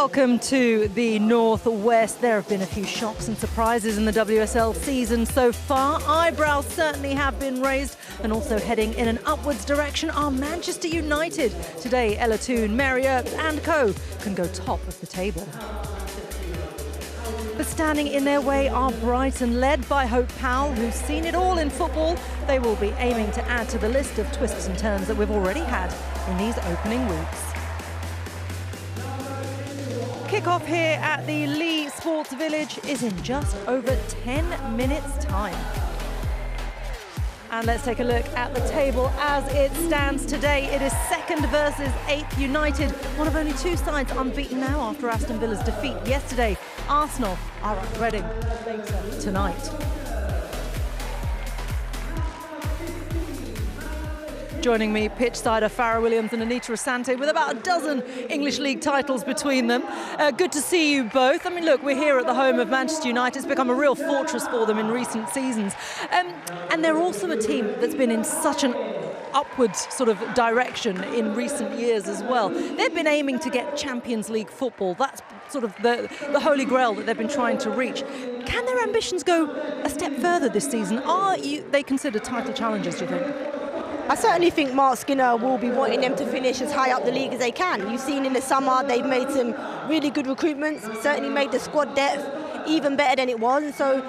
Welcome to the Northwest. There have been a few shocks and surprises in the WSL season so far. Eyebrows certainly have been raised, and also heading in an upwards direction are Manchester United. Today, Ella Toone, Mary Earps and co can go top of the table. But standing in their way are Brighton, led by Hope Powell, who's seen it all in football. They will be aiming to add to the list of twists and turns that we've already had in these opening weeks. Kick-off here at the Lee Sports Village is in just over 10 minutes' time. And let's take a look at the table as it stands today. It is second versus 8th United, one of only two sides unbeaten now after Aston Villa's defeat yesterday. Arsenal are at Reading later tonight. Joining me, pitchside are Farah Williams and Anita Asante, with about a dozen English League titles between them. Good to see you both. I mean, look, we're here at the home of Manchester United. It's become a real fortress for them in recent seasons. And they're also a team that's been in such an upwards sort of direction in recent years as well. They've been aiming to get Champions League football. That's sort of the holy grail that they've been trying to reach. Can their ambitions go a step further this season? Are they considered title challengers, do you think? I certainly think Mark Skinner will be wanting them to finish as high up the league as they can. You've seen in the summer they've made some really good recruitments, certainly made the squad depth even better than it was. And so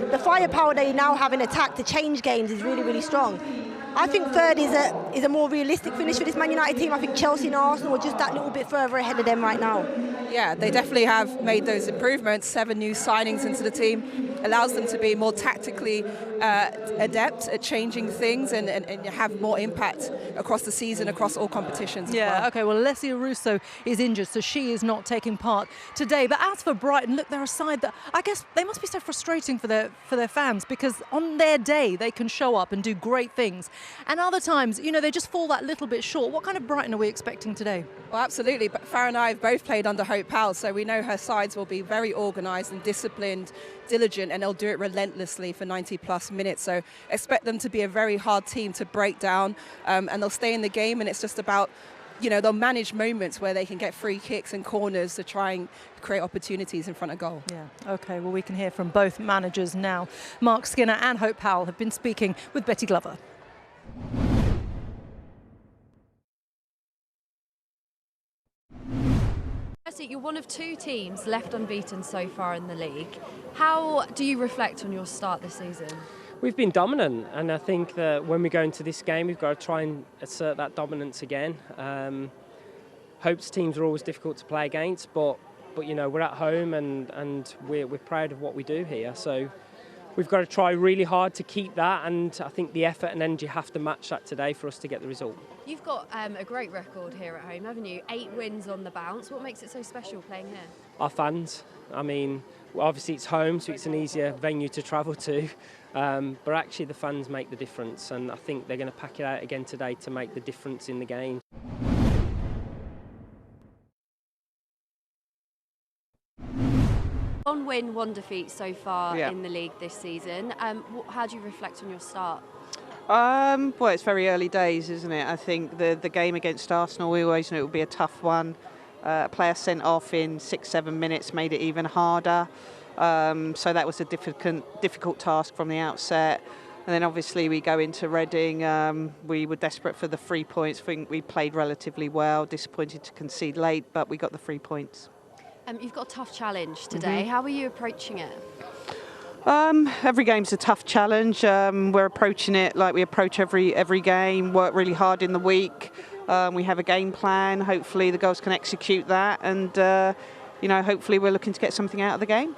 the firepower they now have in attack to change games is really, really strong. I think third is a more realistic finish for this Man United team. I think Chelsea and Arsenal are just that little bit further ahead of them right now. Yeah, they definitely have made those improvements. 7 new signings into the team allows them to be more tactically adept at changing things and have more impact across the season, across all competitions. Yeah, okay, well, Alessia Russo is injured, so she is not taking part today. But as for Brighton, look, they're a side that I guess they must be so frustrating for their fans, because on their day they can show up and do great things. And other times, you know, they just fall that little bit short. What kind of Brighton are we expecting today? Well, absolutely. But Farah and I have both played under Hope Powell, so we know her sides will be very organised and disciplined, diligent, and they'll do it relentlessly for 90-plus minutes. So expect them to be a very hard team to break down, and they'll stay in the game. And it's just about, you know, they'll manage moments where they can get free kicks and corners to try and create opportunities in front of goal. Yeah, okay, well, we can hear from both managers now. Mark Skinner and Hope Powell have been speaking with Betty Glover. You're one of 2 teams left unbeaten so far in the league. How do you reflect on your start this season? We've been dominant, and I think that when we go into this game, we've got to try and assert that dominance again. Hope's teams are always difficult to play against, but you know, we're at home and we're proud of what we do here. So we've got to try really hard to keep that, and I think the effort and energy have to match that today for us to get the result. You've got a great record here at home, haven't you? 8 wins on the bounce. What makes it so special playing here? Our fans. I mean, obviously it's home, so it's an easier venue to travel to, but actually the fans make the difference, and I think they're going to pack it out again today to make the difference in the game. One win, 1 defeat so far in the league this season. How do you reflect on your start? Well, it's very early days, isn't it? I think the game against Arsenal, we always knew it would be a tough one. A player sent off in 6-7 minutes made it even harder. So that was a difficult task from the outset. And then obviously we go into Reading. We were desperate for the 3 points. I think we played relatively well, disappointed to concede late, but we got the 3 points. You've got a tough challenge today. How are you approaching it? Every game's a tough challenge. We're approaching it like we approach every game. Work really hard in the week. We have a game plan. Hopefully the girls can execute that, and you know, hopefully we're looking to get something out of the game.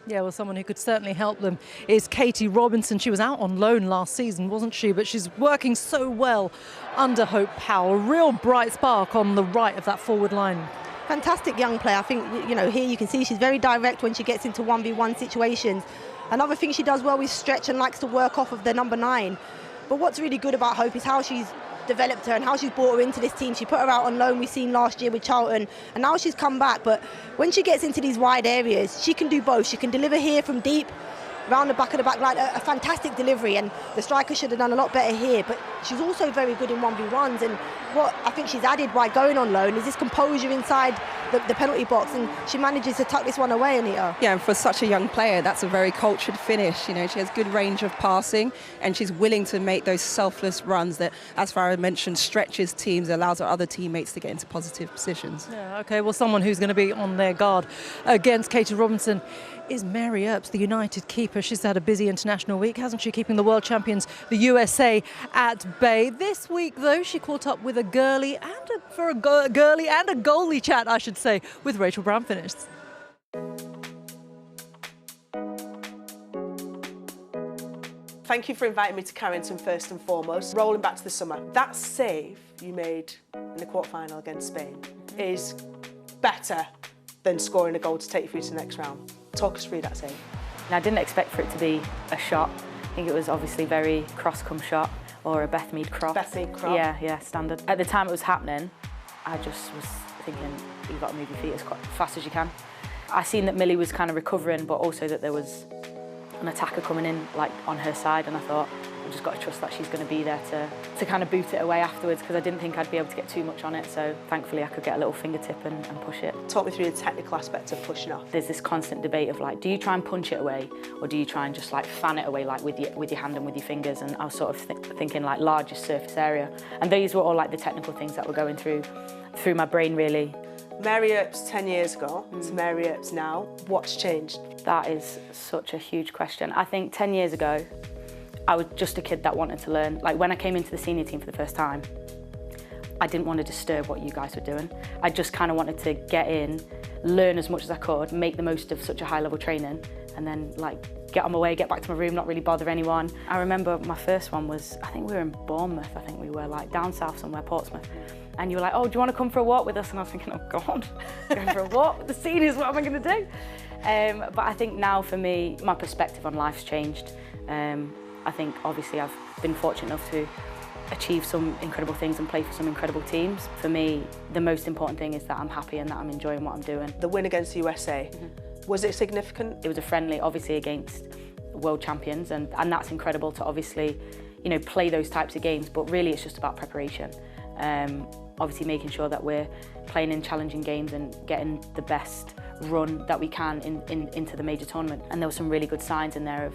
Yeah, well, someone who could certainly help them is Katie Robinson. She was out on loan last season, wasn't she? But she's working so well under Hope Powell. A real bright spark on the right of that forward line. Fantastic young player. I think, you know, here you can see she's very direct when she gets into 1v1 situations. Another thing she does well is stretch and likes to work off of the number 9. But what's really good about Hope is how she's developed her and how she's brought her into this team. She put her out on loan, we've seen last year with Charlton, and now she's come back. But when she gets into these wide areas, she can do both. She can deliver here from deep, round the back of the back line, a fantastic delivery, and the striker should have done a lot better here. But she's also very good in 1v1s, and what I think she's added by going on loan is this composure inside the penalty box, and she manages to tuck this one away, Anita. Yeah, and for such a young player, that's a very cultured finish. You know, she has good range of passing, and she's willing to make those selfless runs that, as Farah mentioned, stretches teams, allows her other teammates to get into positive positions. Yeah, okay, well, someone who's going to be on their guard against Katie Robinson is Mary Earps, the United keeper. She's had a busy international week, hasn't she, keeping the world champions, the USA, at bay. This week, though, she caught up with a girly and a goalie chat, I should say, with Rachel Brown-Finnest. Thank you for inviting me to Carrington first and foremost. Rolling back to the summer, that save you made in the quarter-final against Spain is better than scoring a goal to take you through to the next round. Talk us through that save. I didn't expect for it to be a shot. I think it was obviously very cross-come shot, or a Bethmead cross. Bethmead cross. Yeah, standard. At the time it was happening, I just was thinking, you've got to move your feet as fast as you can. I seen that Millie was kind of recovering, but also that there was an attacker coming in like on her side, and I thought, I've just got to trust that she's going to be there to kind of boot it away afterwards, because I didn't think I'd be able to get too much on it, so thankfully I could get a little fingertip and push it. Talk me through the technical aspect of pushing off. There's this constant debate of like, do you try and punch it away, or do you try and just like fan it away like with your hand and with your fingers? And I was sort of thinking like largest surface area, and these were all like the technical things that were going through my brain really. Mary Earps 10 years ago to Mary Earps now, what's changed? That is such a huge question. I think 10 years ago, I was just a kid that wanted to learn. Like when I came into the senior team for the first time, I didn't want to disturb what you guys were doing. I just kind of wanted to get in, learn as much as I could, make the most of such a high level training, and then like get on my way, get back to my room, not really bother anyone. I remember my first one was, I think we were in Bournemouth, I think we were like down south somewhere, Portsmouth. And you were like, oh, do you want to come for a walk with us? And I was thinking, oh God, going for a walk with the seniors, what am I going to do? But I think now for me, my perspective on life's changed. I think obviously I've been fortunate enough to achieve some incredible things and play for some incredible teams. For me, the most important thing is that I'm happy and that I'm enjoying what I'm doing. The win against the USA, was it significant? It was a friendly, obviously against world champions, and that's incredible to obviously, you know, play those types of games, but really it's just about preparation. Obviously making sure that we're playing in challenging games and getting the best run that we can into the major tournament. And there were some really good signs in there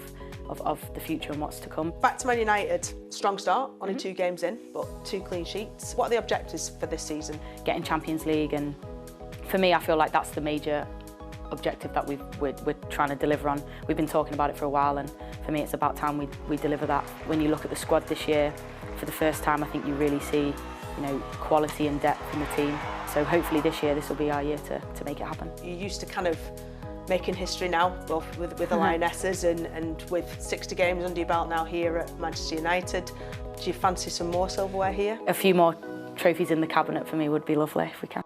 of the future and what's to come. Back to Man United, strong start, only 2 games in, but 2 clean sheets. What are the objectives for this season? Getting Champions League, and for me, I feel like that's the major objective that we're trying to deliver on. We've been talking about it for a while, and for me, it's about time we deliver that. When you look at the squad this year, for the first time, I think you really see, you know, quality and depth in the team. So hopefully this year, this will be our year to make it happen. You're used to kind of making history now, both with the Lionesses and with 60 games under your belt now here at Manchester United. Do you fancy some more silverware here? A few more trophies in the cabinet for me would be lovely if we can.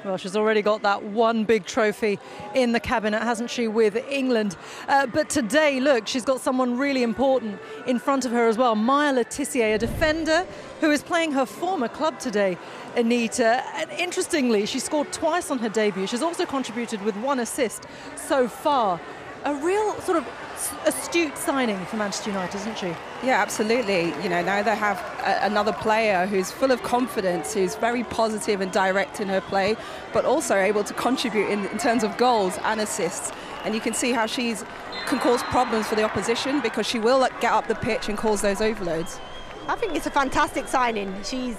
Well, she's already got that one big trophy in the cabinet, hasn't she, with England. But today, look, she's got someone really important in front of her as well. Maya Le Tissier, a defender who is playing her former club today, Anita. And interestingly, she scored twice on her debut. She's also contributed with 1 assist so far. A real sort of astute signing for Manchester United, isn't she? Yeah, absolutely. You know, now they have another player who's full of confidence, who's very positive and direct in her play, but also able to contribute in terms of goals and assists. And you can see how she can cause problems for the opposition, because she will get up the pitch and cause those overloads. I think it's a fantastic signing. She's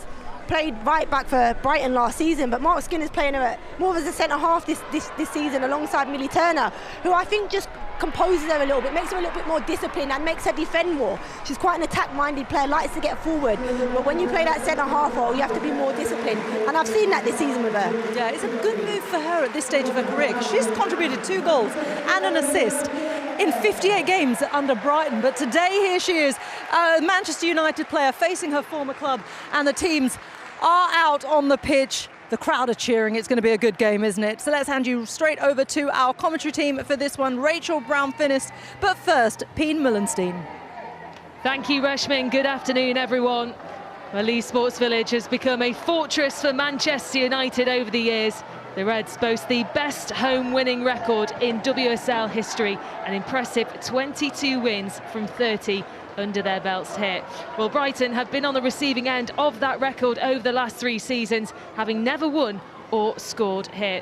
played right back for Brighton last season, but Mark Skinner's playing her at more as a centre-half this season alongside Millie Turner, who I think just composes her a little bit, makes her a little bit more disciplined and makes her defend more. She's quite an attack-minded player, likes to get forward, but when you play that centre-half role, you have to be more disciplined, and I've seen that this season with her. Yeah, it's a good move for her at this stage of her career, because she's contributed 2 goals and an assist in 58 games under Brighton. But today, here she is, a Manchester United player facing her former club, and the teams are out on the pitch. The crowd are cheering. It's going to be a good game, isn't it? So let's hand you straight over to our commentary team for this one, Rachel Brown-Finnest. But first, Peen Mullenstein. Thank you, Reshmin. Good afternoon, everyone. Well, Leeds Sports Village has become a fortress for Manchester United over the years. The Reds boast the best home winning record in WSL history, an impressive 22 wins from 30 under their belts here. Well, Brighton have been on the receiving end of that record over the last 3 seasons, having never won or scored here.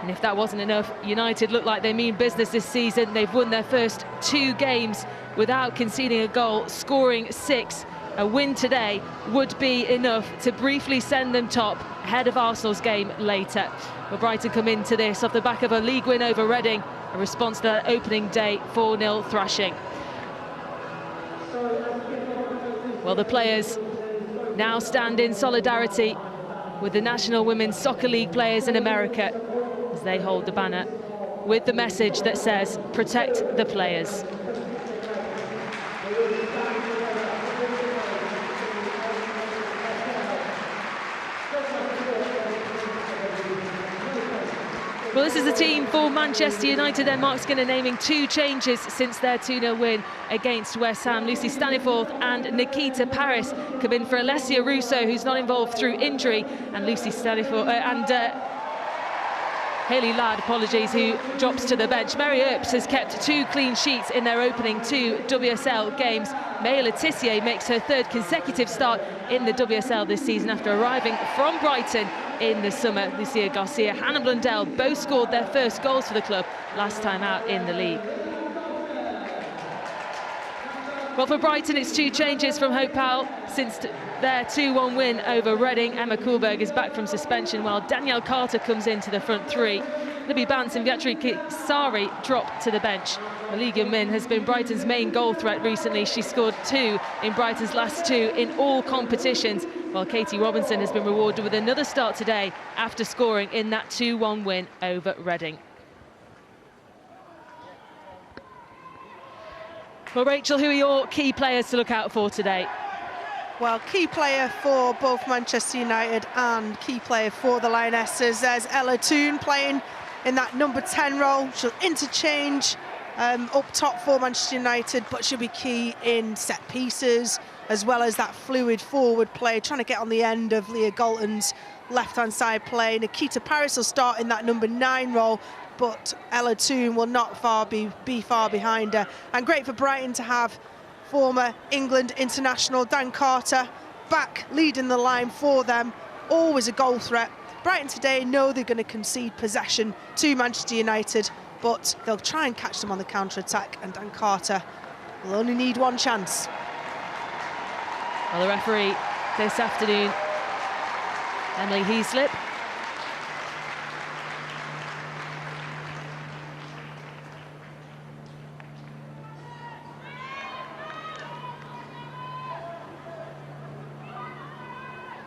And if that wasn't enough, United look like they mean business this season. They've won their first 2 games without conceding a goal, scoring 6. A win today would be enough to briefly send them top ahead of Arsenal's game later. Well, Brighton come into this off the back of a league win over Reading, a response to that opening day 4-0 thrashing. Well, the players now stand in solidarity with the National Women's Soccer League players in America as they hold the banner with the message that says, "Protect the players." Well, this is the team for Manchester United. Then Mark Skinner naming 2 changes since their 2-0 win against West Ham. Lucy Staniforth and Nikita Paris come in for Alessia Russo, who's not involved through injury, and Lucy Staniforth and Hayley Ladd, apologies, who drops to the bench. Mary Earps has kept 2 clean sheets in their opening 2 WSL games. Maya Letitia makes her 3rd consecutive start in the WSL this season after arriving from Brighton in the summer. Lucia Garcia, Hannah Blundell both scored their first goals for the club last time out in the league. Well, for Brighton, it's 2 changes from Hope Powell since their 2-1 win over Reading. Emma Kuhlberg is back from suspension, while Danielle Carter comes into the front 3. Libby Bance and Beatrice Sari drop to the bench. Malika Min has been Brighton's main goal threat recently. She scored 2 in Brighton's last 2 in all competitions, while Katie Robinson has been rewarded with another start today after scoring in that 2-1 win over Reading. Well, Rachel, who are your key players to look out for today? Well, key player for both Manchester United and key player for the Lionesses. There's Ella Toone playing in that number 10 role. She'll interchange up top for Manchester United, but she'll be key in set pieces, as well as that fluid forward play, trying to get on the end of Leah Galton's left-hand side play. Nikita Paris will start in that number 9 role, but Ella Toone will not be far behind her. And great for Brighton to have former England international Dan Carter back leading the line for them. Always a goal threat. Brighton today know they're going to concede possession to Manchester United, but they'll try and catch them on the counter-attack, and Dan Carter will only need 1 chance. Well, the referee this afternoon, Emily Heaslip.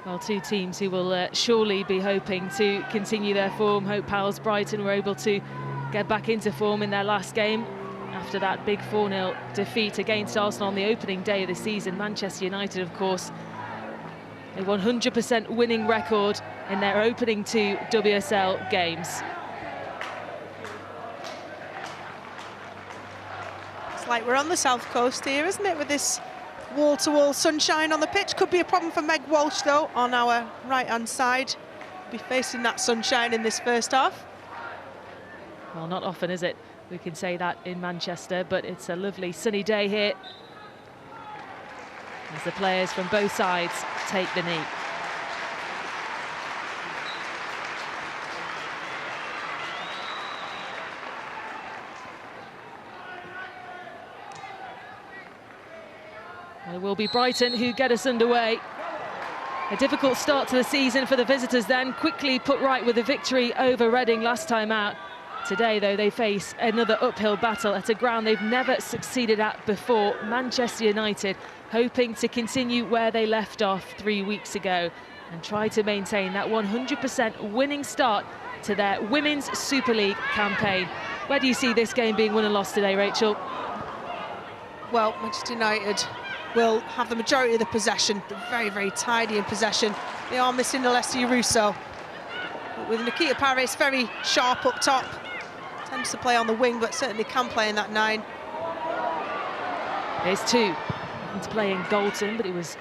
Well, 2 teams who will surely be hoping to continue their form. Hope Powell's Brighton were able to get back into form in their last game after that big 4-0 defeat against Arsenal on the opening day of the season. Manchester United, of course, a 100% winning record in their opening 2 WSL games. It's like we're on the south coast here, isn't it, with this wall-to-wall sunshine on the pitch. Could be a problem for Meg Walsh, though, on our right-hand side. Be facing that sunshine in this first half. Well, not often, is it? We can say that in Manchester, but it's a lovely sunny day here as the players from both sides take the knee. It will be Brighton who get us underway. A difficult start to the season for the visitors then, quickly put right with a victory over Reading last time out. Today, though, they face another uphill battle at a ground they've never succeeded at before. Manchester United hoping to continue where they left off 3 weeks ago and try to maintain that 100% winning start to their Women's Super League campaign. Where do you see this game being won and lost today, Rachel? Well, Manchester United will have the majority of the possession. They're very, very tidy in possession. They are missing Alessia Russo. But with Nikita Paris very sharp up top. Tends to play on the wing, but certainly can play in that 9. There's 2 into playing Galton, but it was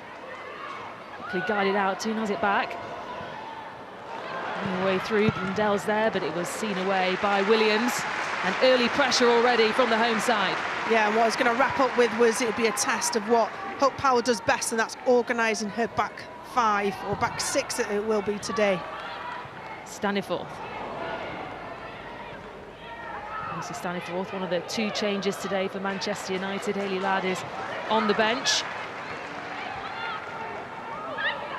quickly guided out. Toone has it back. Coming away through, Blundell's there, but it was seen away by Williams. And early pressure already from the home side. Yeah, and what I was going to wrap up with was it'd be a test of what Hope Powell does best, and that's organising her back five, or back six it will be today. Staniforth. Lucy Staniforth, one of the two changes today for Manchester United. Hayley Ladd is on the bench.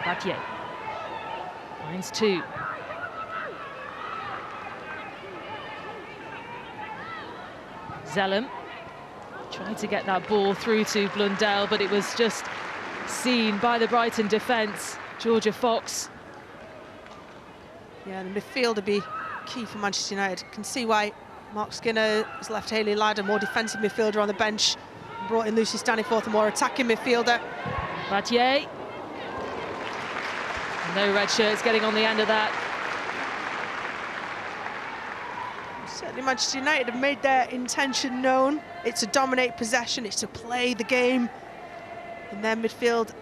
Battier finds two. Zellum tried to get that ball through to Blundell, but it was just seen by the Brighton defence. Georgia Fox. Yeah, the midfield would be key for Manchester United. Can see why Mark Skinner has left Hayley Ladd, a more defensive midfielder, on the bench, and brought in Lucy Staniforth, a more attacking midfielder. Battier. No red shirts getting on the end of that. Certainly Manchester United have made their intention known. It's to dominate possession, it's to play the game in their midfield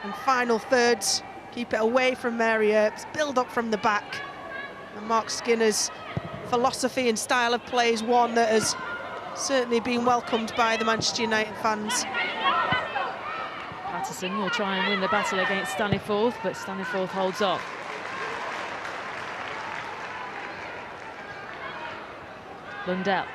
and final thirds. Keep it away from Mary Earps, build up from the back. And Mark Skinner's philosophy and style of play is one that has certainly been welcomed by the Manchester United fans. Patterson will try and win the battle against Staniforth, but Staniforth holds off. Blundell.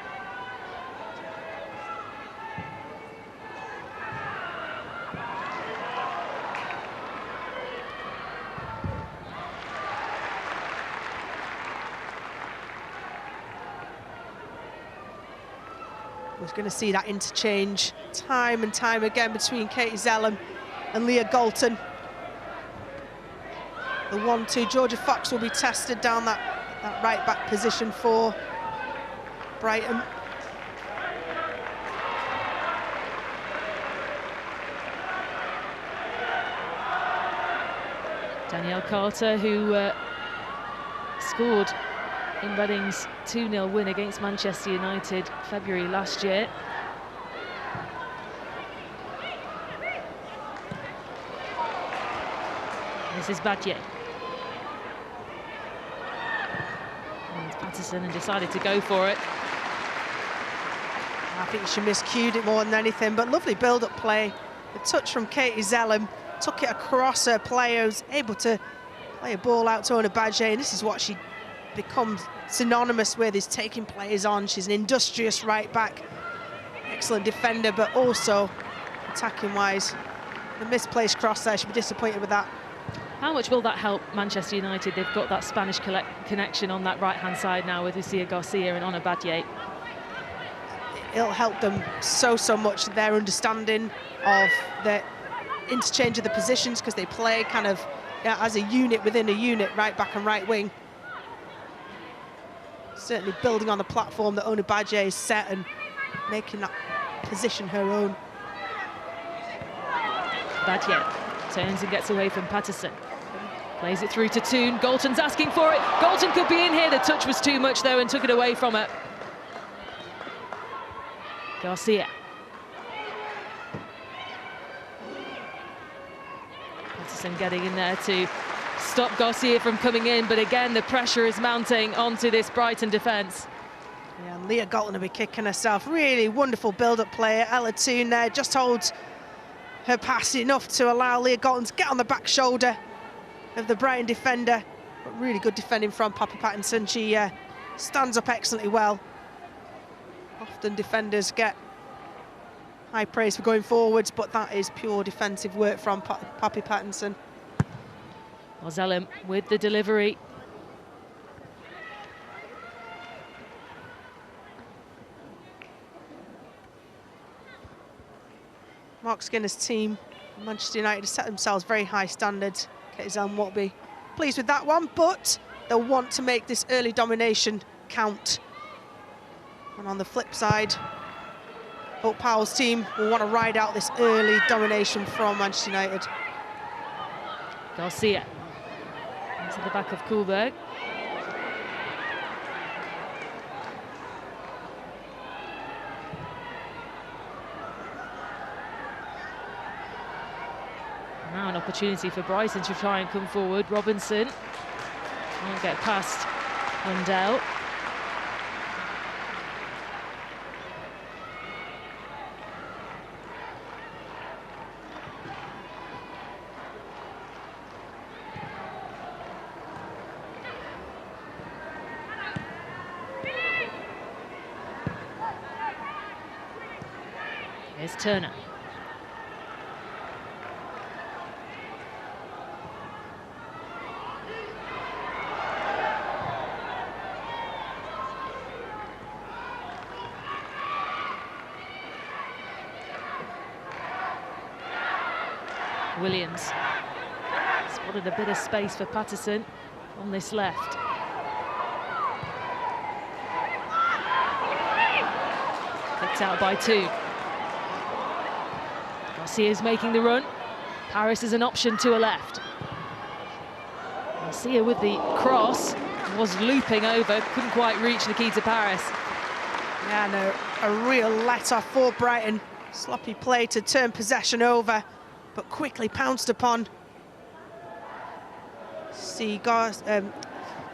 We're going to see that interchange time and time again between Katie Zellum and Leah Galton. The 1-2, Georgia Fox will be tested down that right back position for Brighton. Danielle Carter, who scored in Reading's 2-0 win against Manchester United February last year. This is Battier. And Patterson and decided to go for it. I think she miscued it more than anything, but lovely build-up play. The touch from Katie Zellum, took it across her players, able to play a ball out to Ona Badger, and this is what she becomes synonymous with, is taking players on. She's an industrious right back, excellent defender, but also attacking wise. The misplaced cross there, she'll be disappointed with that. How much will that help Manchester United? They've got that Spanish connection on that right-hand side now with Lucia Garcia and Ona Battier. It'll help them so much, their understanding of the interchange of the positions, because they play kind of as a unit within a unit, right back and right wing. Certainly building on the platform that Ona Badger is set and making that position her own. Battier turns and gets away from Patterson. Plays it through to Toon. Galton's asking for it. Galton could be in here. The touch was too much though and took it away from her. Garcia. Patterson getting in there to stop Garcia from coming in, but again the pressure is mounting onto this Brighton defence. Yeah, and Leah Galton will be kicking herself. Really wonderful build-up player. Ella Toon there just holds her pass enough to allow Leah Galton to get on the back shoulder of the Brighton defender. But really good defending from Papa Pattinson. She stands up excellently well. Often defenders get high praise for going forwards, but that is pure defensive work from Papa Pattinson. Zellum with the delivery. Mark Skinner's team, Manchester United, have set themselves very high standards. Katie Zellum won't be pleased with that one, but they'll want to make this early domination count. And on the flip side, Hope Powell's team will want to ride out this early domination from Manchester United. Garcia into the back of Kuhlberg. Now an opportunity for Brighton to try and come forward. Robinson Can't get past Blundell. Here's Turner. Williams spotted a bit of space for Patterson on this left. Kicked out by 2. Garcia's making the run. Paris is an option to a left. Garcia with the cross was looping over, couldn't quite reach Nikita Paris. Yeah, no, a real let-off for Brighton. Sloppy play to turn possession over, but quickly pounced upon. See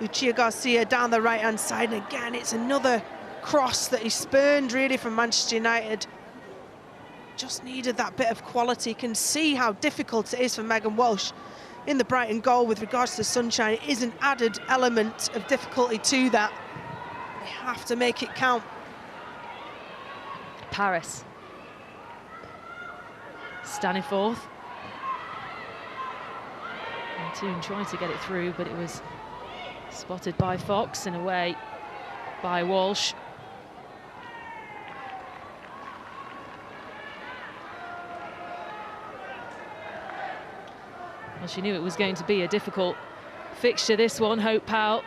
Lucia Garcia down the right-hand side, and again, it's another cross that he spurned, really, from Manchester United. Just needed that bit of quality. Can see how difficult it is for Megan Walsh in the Brighton goal with regards to the sunshine. It is an added element of difficulty to that. They have to make it count. Paris. Staniforth. And Toon tried to get it through, but it was spotted by Fox and away by Walsh. Well, she knew it was going to be a difficult fixture, this one, Hope Powell.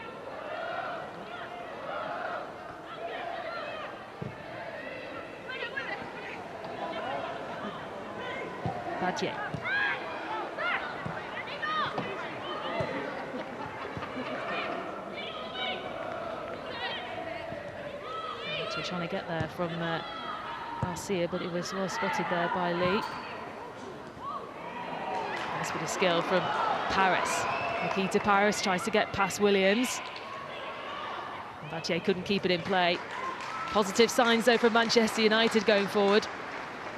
Badje. So trying to get there from Garcia, but it was well spotted there by Lee. Nice bit of skill from Paris. Nikita Paris tries to get past Williams. Badje couldn't keep it in play. Positive signs, though, from Manchester United going forward.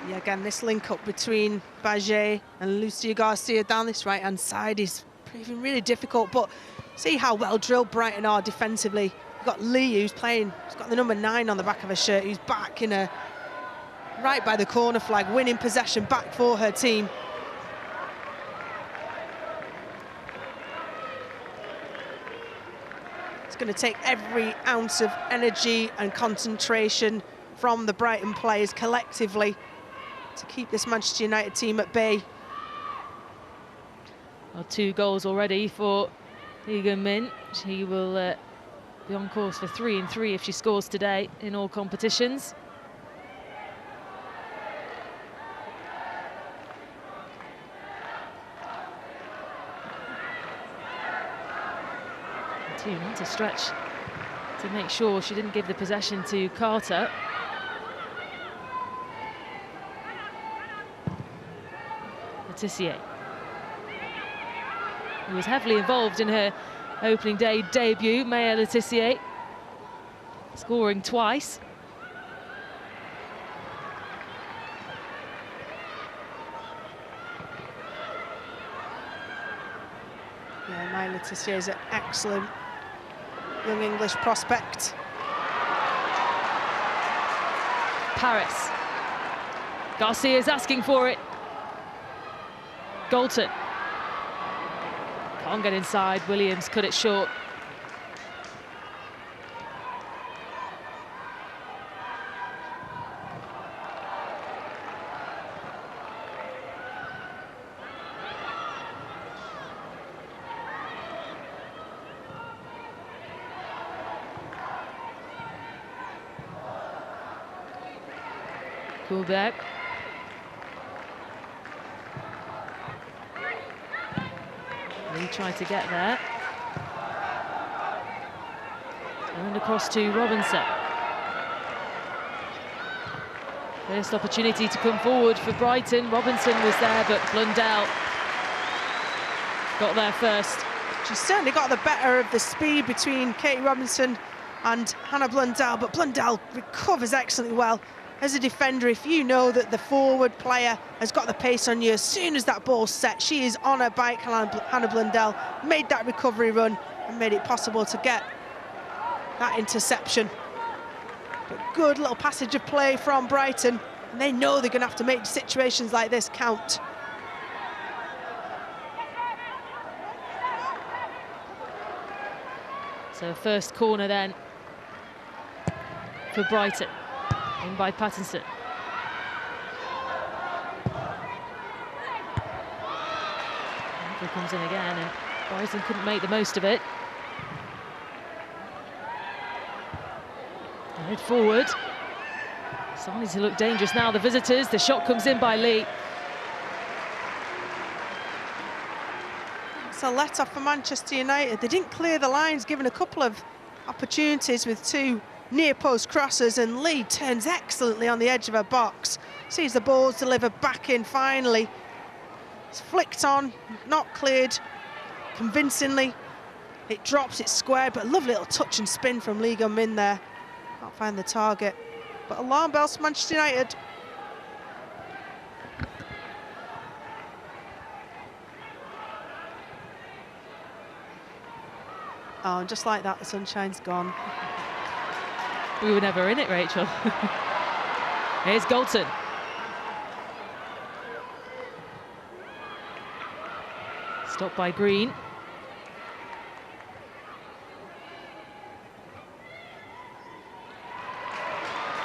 Yeah, again, this link-up between Badje and Lucia Garcia down this right-hand side is proving really difficult, but see how well drilled Brighton are defensively. You've got Lee, who's playing, he's got the number 9 on the back of her shirt, who's back in a right by the corner flag, winning possession back for her team. It's going to take every ounce of energy and concentration from the Brighton players collectively to keep this Manchester United team at bay. Well, 2 goals already for Egan Min. She will be on course for 3 and 3 if she scores today in all competitions. Team had to stretch to make sure she didn't give the possession to Carter. Letitia, who was heavily involved in her opening day debut, Maya Letitia, scoring twice. Yeah, Maya Letitia is an excellent young English prospect. Paris. Garcia's asking for it. Galton. Can't get inside. Williams cut it short. Kuhlberg. He tried to get there. And across to Robinson. First opportunity to come forward for Brighton. Robinson was there, but Blundell got there first. She's certainly got the better of the speed between Katie Robinson and Hannah Blundell, but Blundell recovers excellently well. As a defender, if you know that the forward player has got the pace on you, as soon as that ball's set, she is on her bike. Hannah Blundell made that recovery run and made it possible to get that interception. But good little passage of play from Brighton, and they know they're going to have to make situations like this count. So first corner then for Brighton, in by Pattinson. It comes in again, and Brighton couldn't make the most of it. Head forward. Starting to look dangerous now, the visitors. The shot comes in by Lee. It's a let-off for Manchester United. They didn't clear the lines, given a couple of opportunities with two near-post crosses, and Lee turns excellently on the edge of her box. Sees the balls delivered back in finally. It's flicked on, not cleared convincingly. It drops, it's squared, but a lovely little touch and spin from Lee Gun-min there. Can't find the target. But alarm bells for Manchester United. Oh, and just like that, the sunshine's gone. We were never in it, Rachel. Here's Galton. Stopped by Green.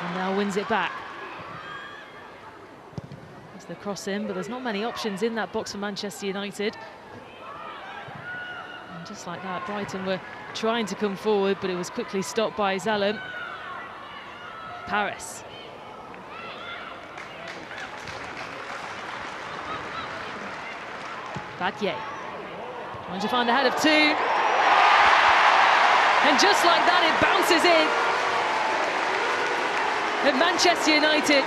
And now wins it back. There's the cross in, but there's not many options in that box for Manchester United. And just like that, Brighton were trying to come forward, but it was quickly stopped by Zalem. Paris. Batye. Trying to find the head of two. And just like that, it bounces in. And Manchester United,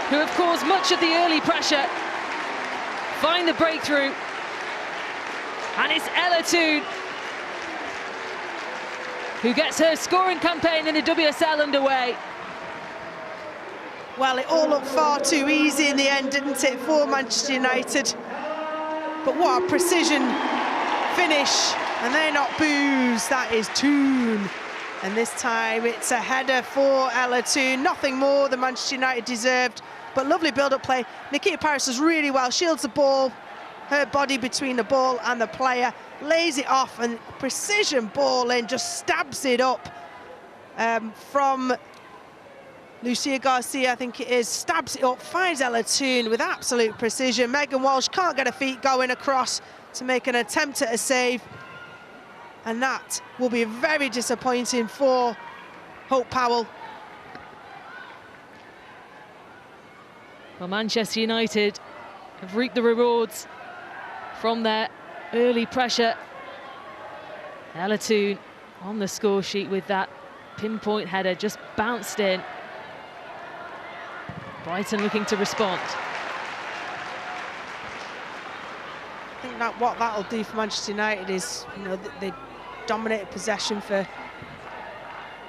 who have caused much of the early pressure, find the breakthrough. And it's Ella Toone who gets her scoring campaign in the WSL underway. Well, it all looked far too easy in the end, didn't it, for Manchester United? But what a precision finish, and they're not boos, that is Toone. And this time it's a header for Ella Toone, nothing more than Manchester United deserved, but lovely build-up play. Nikita Paris does really well, shields the ball, her body between the ball and the player, lays it off, and precision ball in, just stabs it up from Lucia Garcia, I think it is, stabs it up, finds Ella Toone with absolute precision. Megan Walsh can't get her feet going across to make an attempt at a save. And that will be very disappointing for Hope Powell. Well, Manchester United have reaped the rewards from their early pressure. Ella Toone on the score sheet with that pinpoint header, just bounced in. Brighton looking to respond. I think that what that'll do for Manchester United is, you know, they dominated possession for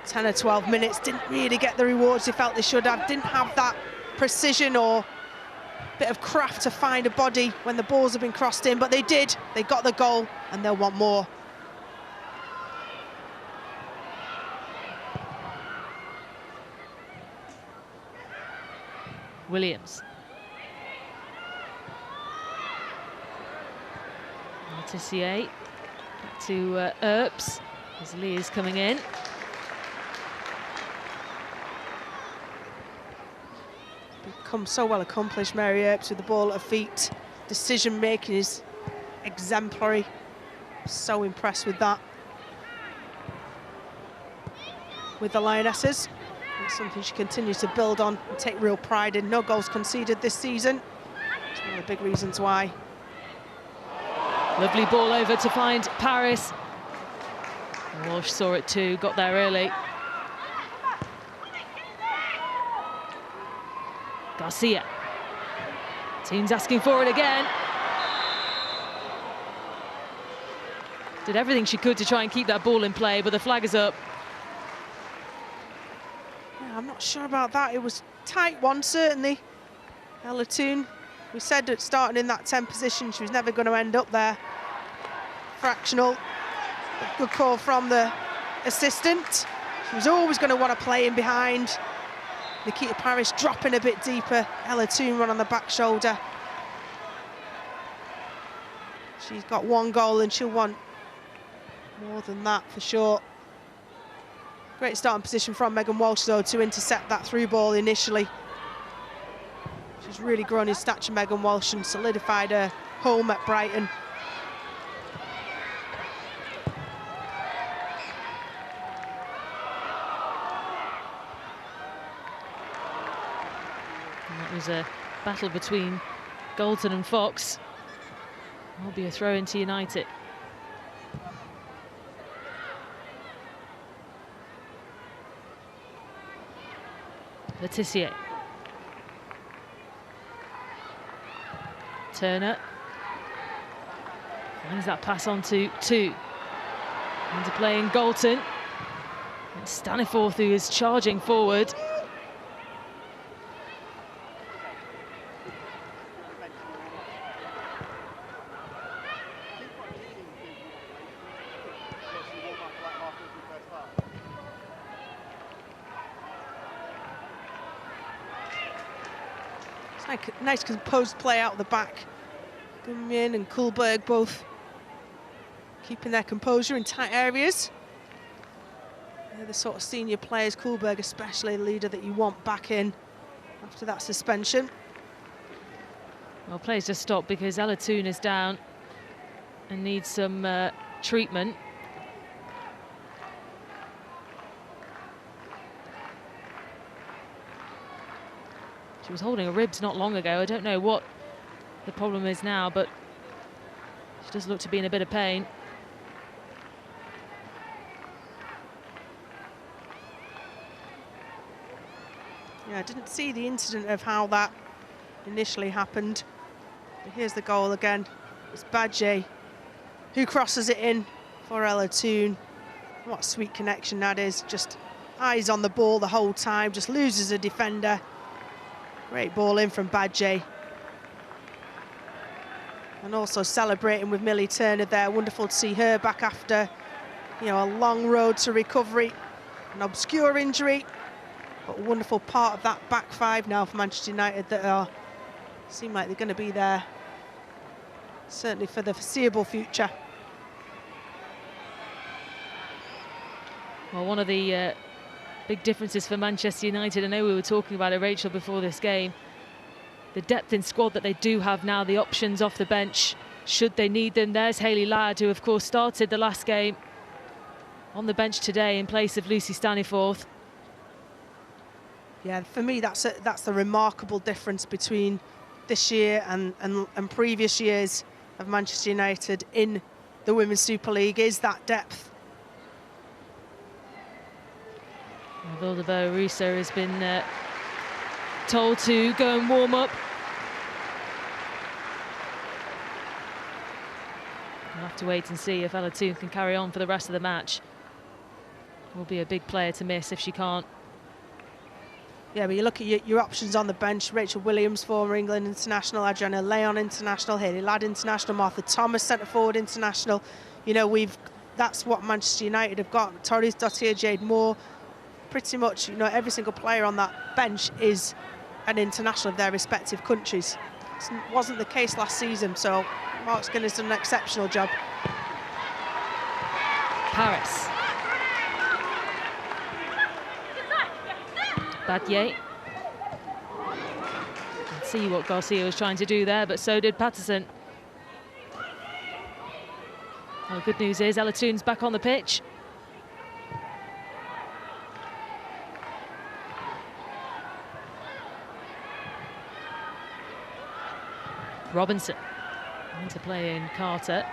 10 or 12 minutes, didn't really get the rewards they felt they should have, didn't have that precision or bit of craft to find a body when the balls have been crossed in, but they did. They got the goal, and they'll want more. Williams. Tissier. Back to Earps, as Lee is coming in. Become so well accomplished, Mary Earps, with the ball at her feet. Decision making is exemplary. So impressed with that. With the Lionesses, it's something she continues to build on and take real pride in. No goals conceded this season. It's one of the big reasons why. Lovely ball over to find Paris. Walsh saw it too, got there early. Garcia. Team's asking for it again. did everything she could to try and keep that ball in play, but the flag is up. Yeah, I'm not sure about that. It was a tight one, certainly. Ella Toone, we said that starting in that 10 position, she was never going to end up there. Fractional. Good call from the assistant. She was always going to want to play in behind. Nikita Parrish dropping a bit deeper. Ella Toone run on the back shoulder. She's got one goal and she'll want more than that for sure. Great starting position from Megan Walsh though to intercept that through ball initially. She's really grown in stature, Megan Walsh, and solidified her home at Brighton. And that was a battle between Galton and Fox. Will be a throw into United. Letitia. Turner. Finds that pass on to two. Into play in Galton. And Staniforth, who is charging forward. Nice composed play out the back. Gummian and Kuhlberg both keeping their composure in tight areas. They're the sort of senior players, Kuhlberg especially, the leader that you want back in after that suspension. Well, players just stopped because Ella Toone is down and needs some treatment. She was holding her ribs not long ago. I don't know what the problem is now, but she does look to be in a bit of pain. Yeah, I didn't see the incident of how that initially happened. But here's the goal again. It's Badje who crosses it in for Ella Toone. What a sweet connection that is. Just eyes on the ball the whole time, just loses a defender. Great ball in from Badje. And also celebrating with Millie Turner there. Wonderful to see her back after, you know, a long road to recovery, an obscure injury, but a wonderful part of that back five now for Manchester United that seem like they're going to be there certainly for the foreseeable future. Well, one of the big differences for Manchester United, I know we were talking about it, Rachel, before this game, the depth in squad that they do have now, the options off the bench should they need them. There's Hayley Ladd, who of course started the last game on the bench today in place of Lucy Staniforth. Yeah, for me that's the remarkable difference between this year and previous years of Manchester United in the Women's Super League, is that depth. Vildebo Russo has been told to go and warm up. We'll have to wait and see if Ella Toone can carry on for the rest of the match. Will be a big player to miss if she can't. Yeah, but you look at your options on the bench. Rachel Williams, former England international, Adriana Leon international, Hayley Ladd international, Martha Thomas centre forward international. You know, that's what Manchester United have got. Torres Dottir, Jade Moore. Pretty much, you know, every single player on that bench is an international of their respective countries. It wasn't the case last season, so Mark Skinner's done an exceptional job. Paris. Badye. Let's see what Garcia was trying to do there, but so did Patterson. Well, good news is Ella Toone's back on the pitch. Robinson into play in Carter.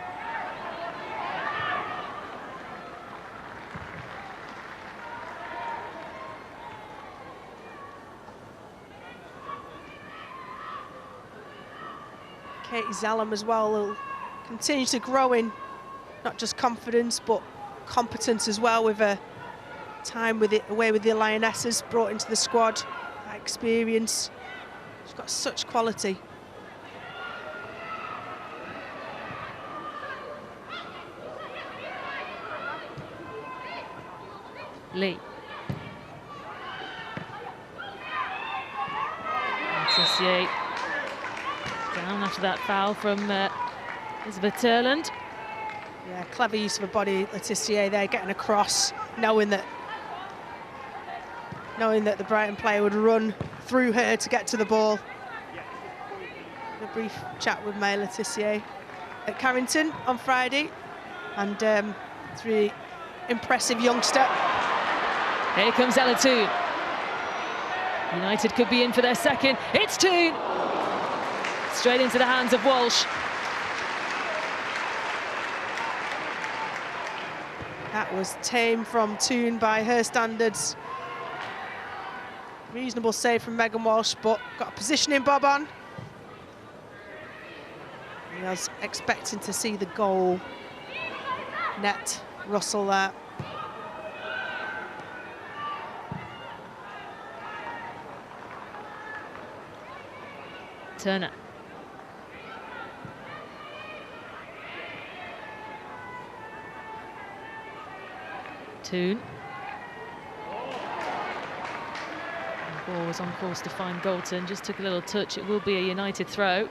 Katie Zellum as well will continue to grow in not just confidence, but competence as well, with her time with it away with the Lionesses, brought into the squad, that experience. She's got such quality. Lee. Tissier down after that foul from Elizabeth Turland. Yeah, clever use of her body, Letitia there, getting across, knowing that the Brighton player would run through her to get to the ball. A brief chat with May Letitia at Carrington on Friday, and it's really impressive youngster. Here comes Ella Toone. United could be in for their second. It's Toone! Straight into the hands of Walsh. That was tame from Toone by her standards. Reasonable save from Megan Walsh, but got a positioning bob on. I was expecting to see the goal net Russell there. Turner. Toone. The ball was on course to find Galton, just took a little touch. It will be a United throw.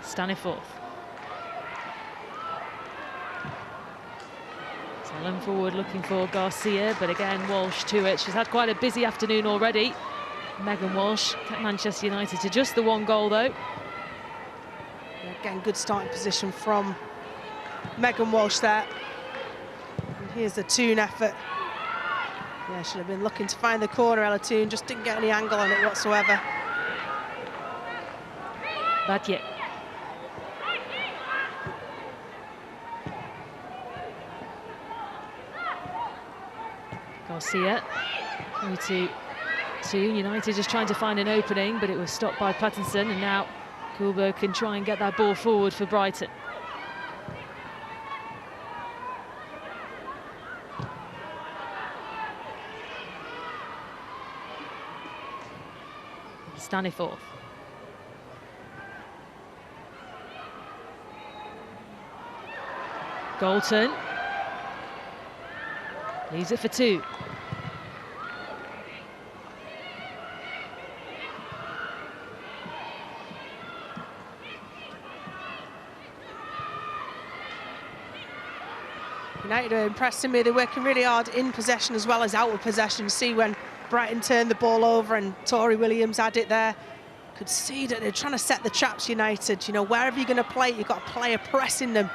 Staniforth. Salem forward looking for Garcia, but again Walsh to it. She's had quite a busy afternoon already. Megan Walsh kept Manchester United to just the one goal though. Yeah, again, good starting position from Megan Walsh there. And here's the Toone effort. Yeah, should have been looking to find the corner, Ella Toone, just didn't get any angle on it whatsoever. Badje. Garcia through to Toone. United just trying to find an opening, but it was stopped by Pattinson, and now Kuhlberg can try and get that ball forward for Brighton. Staniforth. Galton. Leaves it for two. United are impressing me. They're working really hard in possession as well as out of possession. See when Brighton turned the ball over and Tori Williams had it there. Could see that they're trying to set the traps, United. You know, wherever you're going to play, you've got a player pressing them,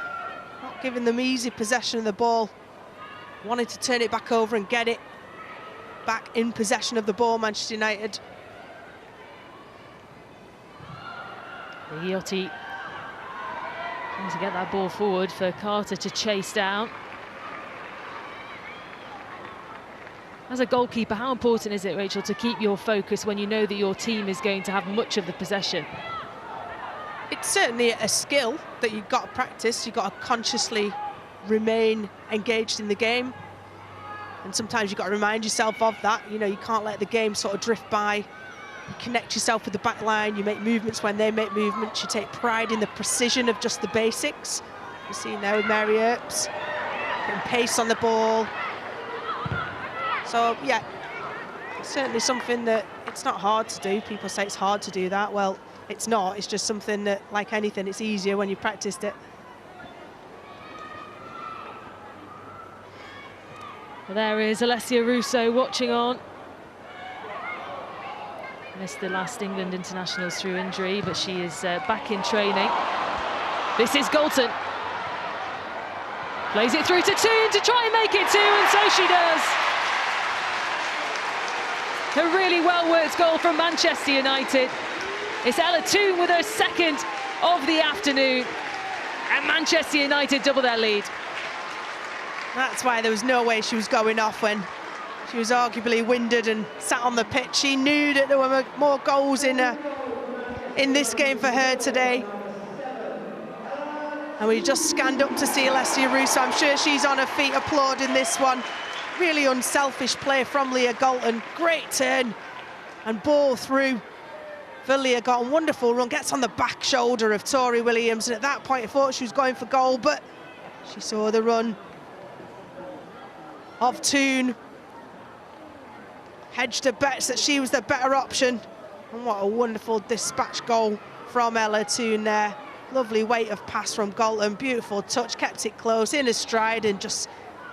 not giving them easy possession of the ball. Wanted to turn it back over and get it back in possession of the ball, Manchester United. Rigotti trying to get that ball forward for Carter to chase down. As a goalkeeper, how important is it, Rachel, to keep your focus when you know that your team is going to have much of the possession? It's certainly a skill that you've got to practice. You've got to consciously remain engaged in the game, and sometimes you've got to remind yourself of that. You know, you can't let the game sort of drift by. You connect yourself with the back line, you make movements when they make movements, you take pride in the precision of just the basics. You're seeing there with Mary Earps, putting pace on the ball. So yeah, it's certainly something that it's not hard to do. People say it's hard to do that. Well, it's not, it's just something that, like anything, it's easier when you practiced it. Well, there is Alessia Russo watching on. Missed the last England internationals through injury, but she is back in training. This is Galton. Plays it through to Toon to try and make it 2, and so she does. A really well-worked goal from Manchester United. It's Ella Toon with her second of the afternoon, and Manchester United double their lead. That's why there was no way she was going off when she was arguably winded and sat on the pitch. She knew that there were more goals in this game for her today. And we just scanned up to see Alessia Russo. I'm sure she's on her feet applauding this one. Really unselfish play from Leah Galton. Great turn and ball through for Leah Galton. Wonderful run, gets on the back shoulder of Tori Williams. And at that point, I thought she was going for goal, but she saw the run of Toon. Hedged her bets that she was the better option. And what a wonderful dispatch goal from Ella Toon there. Lovely weight of pass from Galton, beautiful touch, kept it close, in a stride, and just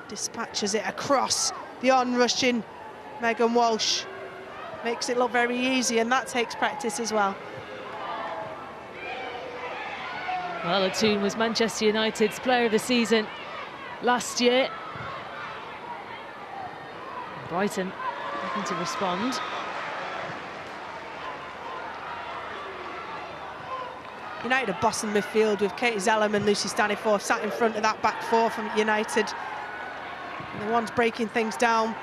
dispatches it across the onrushing Megan Walsh. Makes it look very easy, and that takes practice as well. Well, Ella Toon was Manchester United's player of the season last year. Brighton looking to respond. United are bossing midfield with Katie Zellem and Lucy Staniforth sat in front of that back four from United. And the ones breaking things down.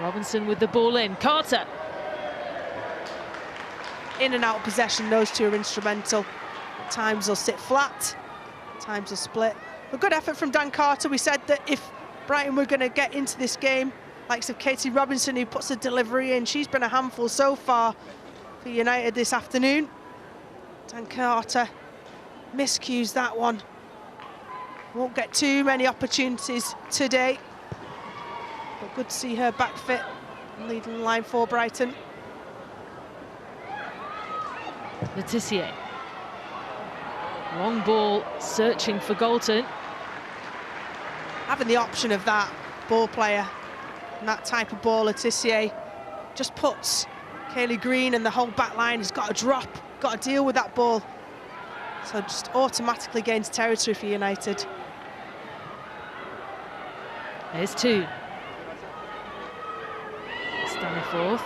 Robinson with the ball in. Carter. In and out possession, those two are instrumental. At times they'll sit flat, at times they'll split. A good effort from Dan Carter. We said that if Brighton were going to get into this game, likes of Katie Robinson, who puts the delivery in, she's been a handful so far for United this afternoon. Dan Carter miscues that one. Won't get too many opportunities today, but good to see her back fit and leading the line for Brighton. Letitia. Long ball, searching for Galton. Having the option of that ball player and that type of ball, Letitia just puts Kaylee Green and the whole back line has got to drop, got to deal with that ball. So just automatically gains territory for United. There's Toon. Staniforth.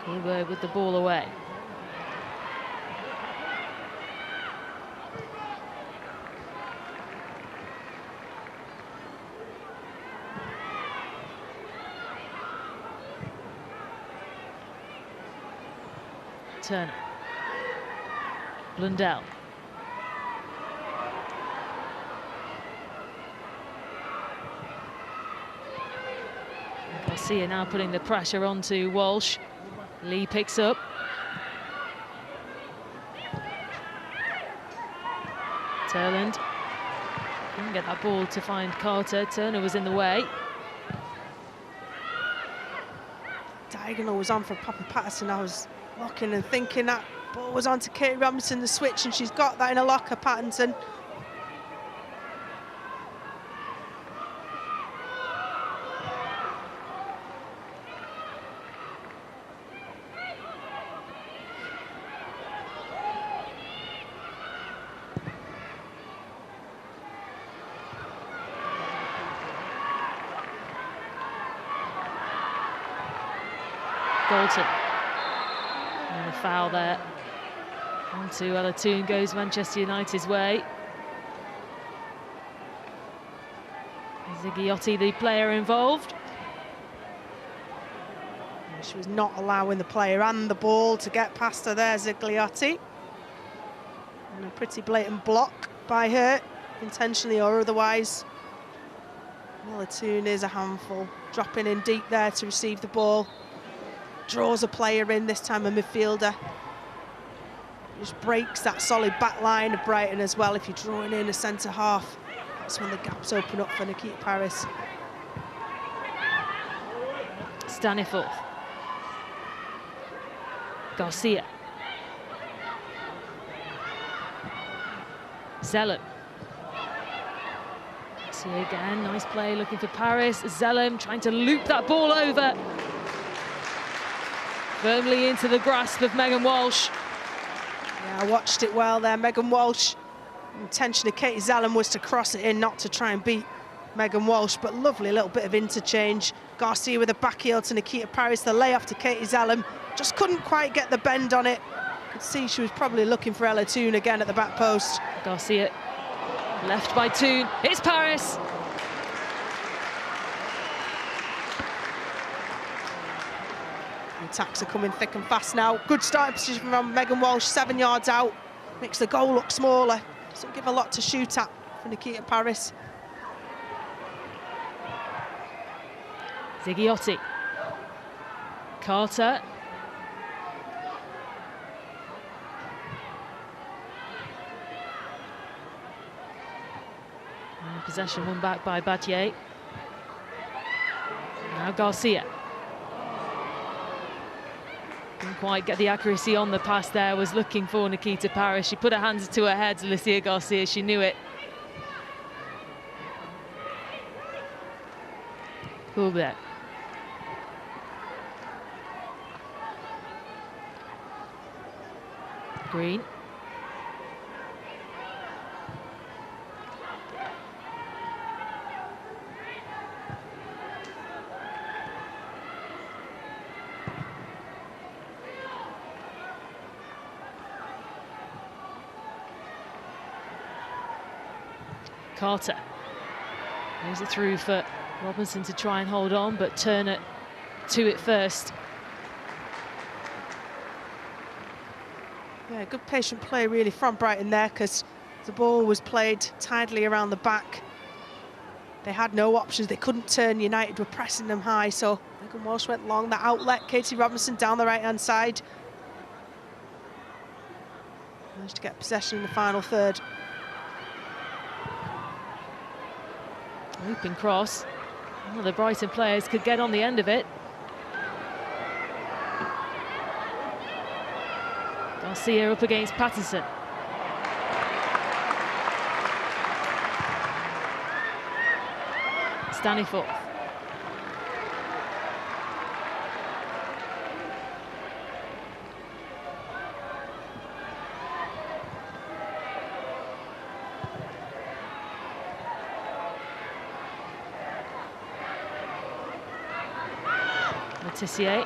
Kohlberg with the ball away. Turner. Blundell. Garcia now putting the pressure onto Walsh. Lee picks up. Turland couldn't get that ball to find Carter. Turner was in the way. Diagonal was on for Papa Patterson. I was looking and thinking that ball was on to Kate Robinson, the switch, and she's got that in a locker, Patterson. Galton. And a foul there. Onto Ella Toon goes Manchester United's way. Zigliotti, the player involved. And she was not allowing the player and the ball to get past her there, Zigliotti. And a pretty blatant block by her, intentionally or otherwise. Ella Toon is a handful, dropping in deep there to receive the ball. Draws a player in, this time a midfielder. Just breaks that solid back line of Brighton as well. If you're drawing in a centre half, that's when the gaps open up for Nikita Paris. Staniforth. Garcia. Zellem. See again, nice play looking for Paris. Zellem trying to loop that ball over. Firmly into the grasp of Megan Walsh. Yeah, I watched it well there. Megan Walsh Intention of Katie Zellum was to cross it in, not to try and beat Megan Walsh, but lovely little bit of interchange. Garcia with a back heel to Nikita Paris, the layoff to Katie Zellum. Just couldn't quite get the bend on it. Could see she was probably looking for Ella Toone again at the back post. Garcia left by Toone. It's Paris. The attacks are coming thick and fast now. Good starting position from Megan Walsh, 7 yards out. Makes the goal look smaller. Doesn't give a lot to shoot at for Nikita Paris. Ziggiotti. Carter. And possession won back by Battier. Now Garcia. Didn't quite get the accuracy on the pass there, was looking for Nikita Paris. She put her hands to her head, Alicia Garcia, she knew it. Coolbet. Green. Carter. Moves it through for Robinson to try and hold on, but Turner to it first. Yeah, good patient play really from Brighton there, because the ball was played tidily around the back. They had no options, they couldn't turn. United were pressing them high, so Megan Walsh went long. That outlet, Katie Robinson down the right-hand side. Managed to get possession in the final third. Looping cross. One of the Brighton players could get on the end of it. Garcia up against Patterson. Staniforth. Tissier.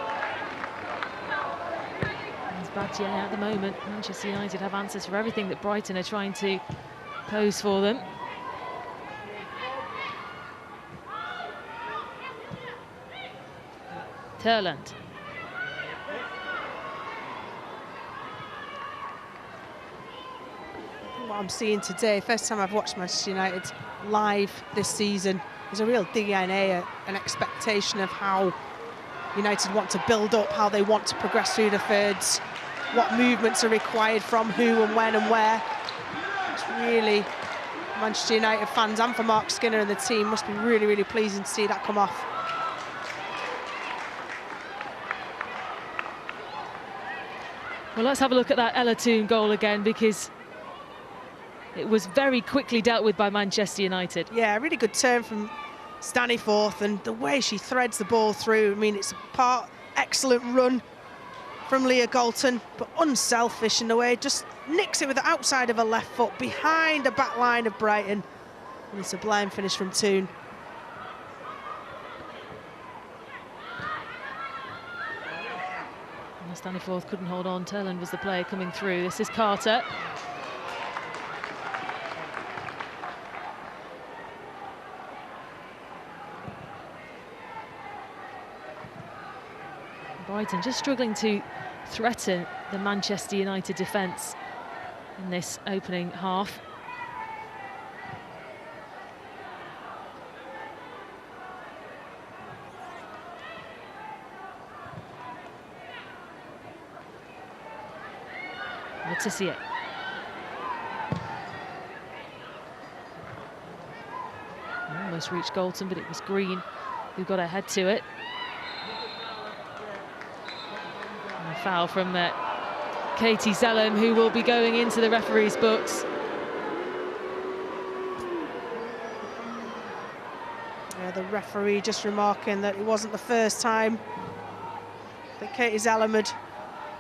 There's Battier at the moment. Manchester United have answers for everything that Brighton are trying to pose for them. Turland. What I'm seeing today, first time I've watched Manchester United live this season, there's a real DNA, an expectation of how United want to build up, how they want to progress through the thirds, what movements are required from who and when and where. It's really, Manchester United fans and for Mark Skinner and the team, must be really, really pleasing to see that come off. Well, let's have a look at that Ella Toone goal again, because it was very quickly dealt with by Manchester United. Yeah, a really good turn from Staniforth, and the way she threads the ball through. I mean, it's a excellent run from Leah Galton, but unselfish in the way, just nicks it with the outside of her left foot behind the back line of Brighton. And a sublime finish from Toone. Staniforth couldn't hold on. Turland was the player coming through. This is Carter. Brighton just struggling to threaten the Manchester United defence in this opening half. Tissier. Almost reached Galton, but it was Green who got ahead to it. And a foul from Katie Zellum, who will be going into the referee's books. Yeah, the referee just remarking that it wasn't the first time that Katie Zellum had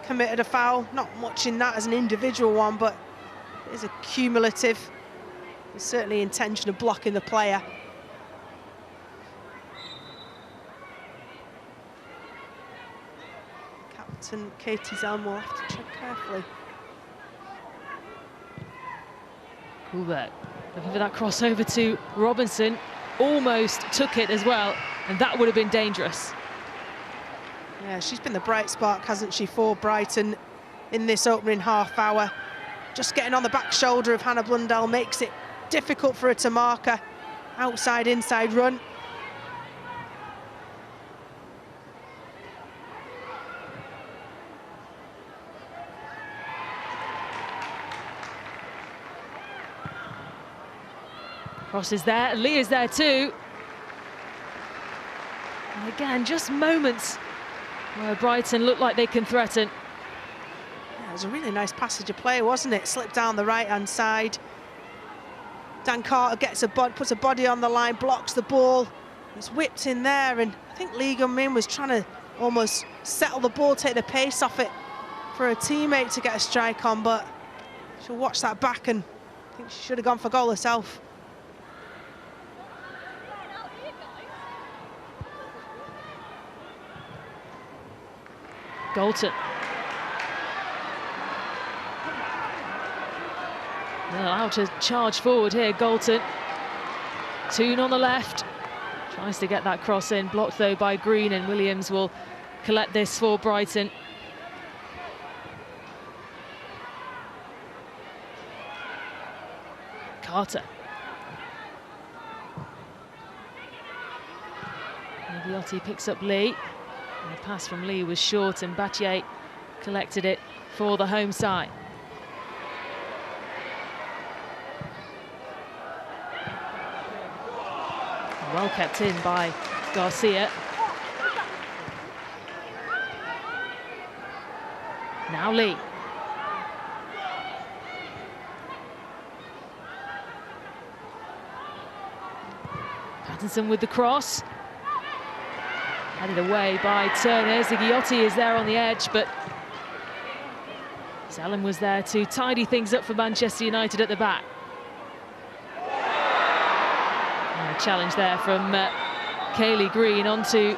committed a foul. Not much in that as an individual one, but it is a cumulative There's certainly intention of blocking the player. Captain Katie Zelm will have to tread carefully. Kuhlberg looking for that crossover to Robinson. Almost took it as well, and that would have been dangerous. Yeah, she's been the bright spark, hasn't she, for Brighton in this opening half hour. Just getting on the back shoulder of Hannah Blundell makes it difficult for her to mark her. Outside, inside run. Cross is there, Leah's there too. And again, just moments where Brighton look like they can threaten. Yeah, it was a really nice passage of play, wasn't it? Slipped down the right-hand side. Dan Carter gets puts a body on the line, blocks the ball. It's whipped in there, and I think Lee Gun-min was trying to almost settle the ball, take the pace off it for her teammate to get a strike on, but she'll watch that back, and I think she should have gone for goal herself. Galton. Allowed to charge forward here, Galton. Toon on the left. Tries to get that cross in, blocked though by Green, and Williams will collect this for Brighton. Carter. Viotti picks up Lee. And the pass from Lee was short, and Battier collected it for the home side. Well kept in by Garcia. Now Lee. Pattinson with the cross. Headed away by Turner. Zigiotti is there on the edge, but Zelm was there to tidy things up for Manchester United at the back. And a challenge there from Kaylee Green onto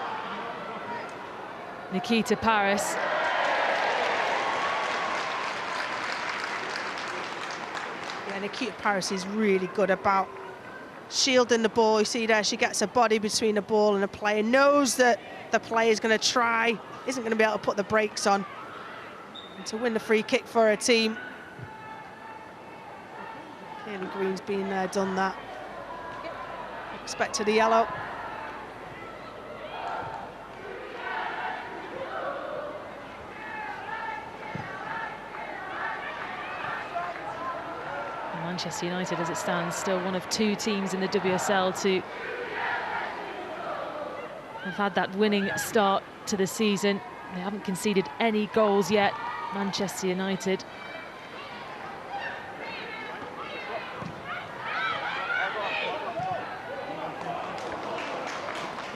Nikita Paris. Yeah, Nikita Paris is really good about shielding the ball. You see there, she gets a body between the ball and the player, knows that the player is going to try, isn't going to be able to put the brakes on, and to win the free kick for her team. Kaylee Green's been there, done that. Expected a yellow. Manchester United, as it stands, still one of two teams in the WSL to have had that winning start to the season. They haven't conceded any goals yet, Manchester United.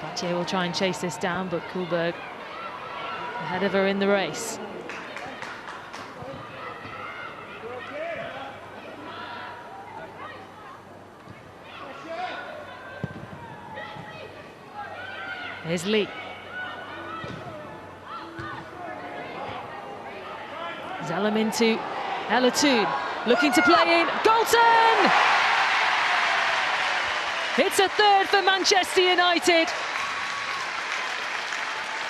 Battier will try and chase this down, but Kuhlberg ahead of her in the race. Here's Lee. Zelm into Ella Toon, looking to play in. Galton! It's a third for Manchester United.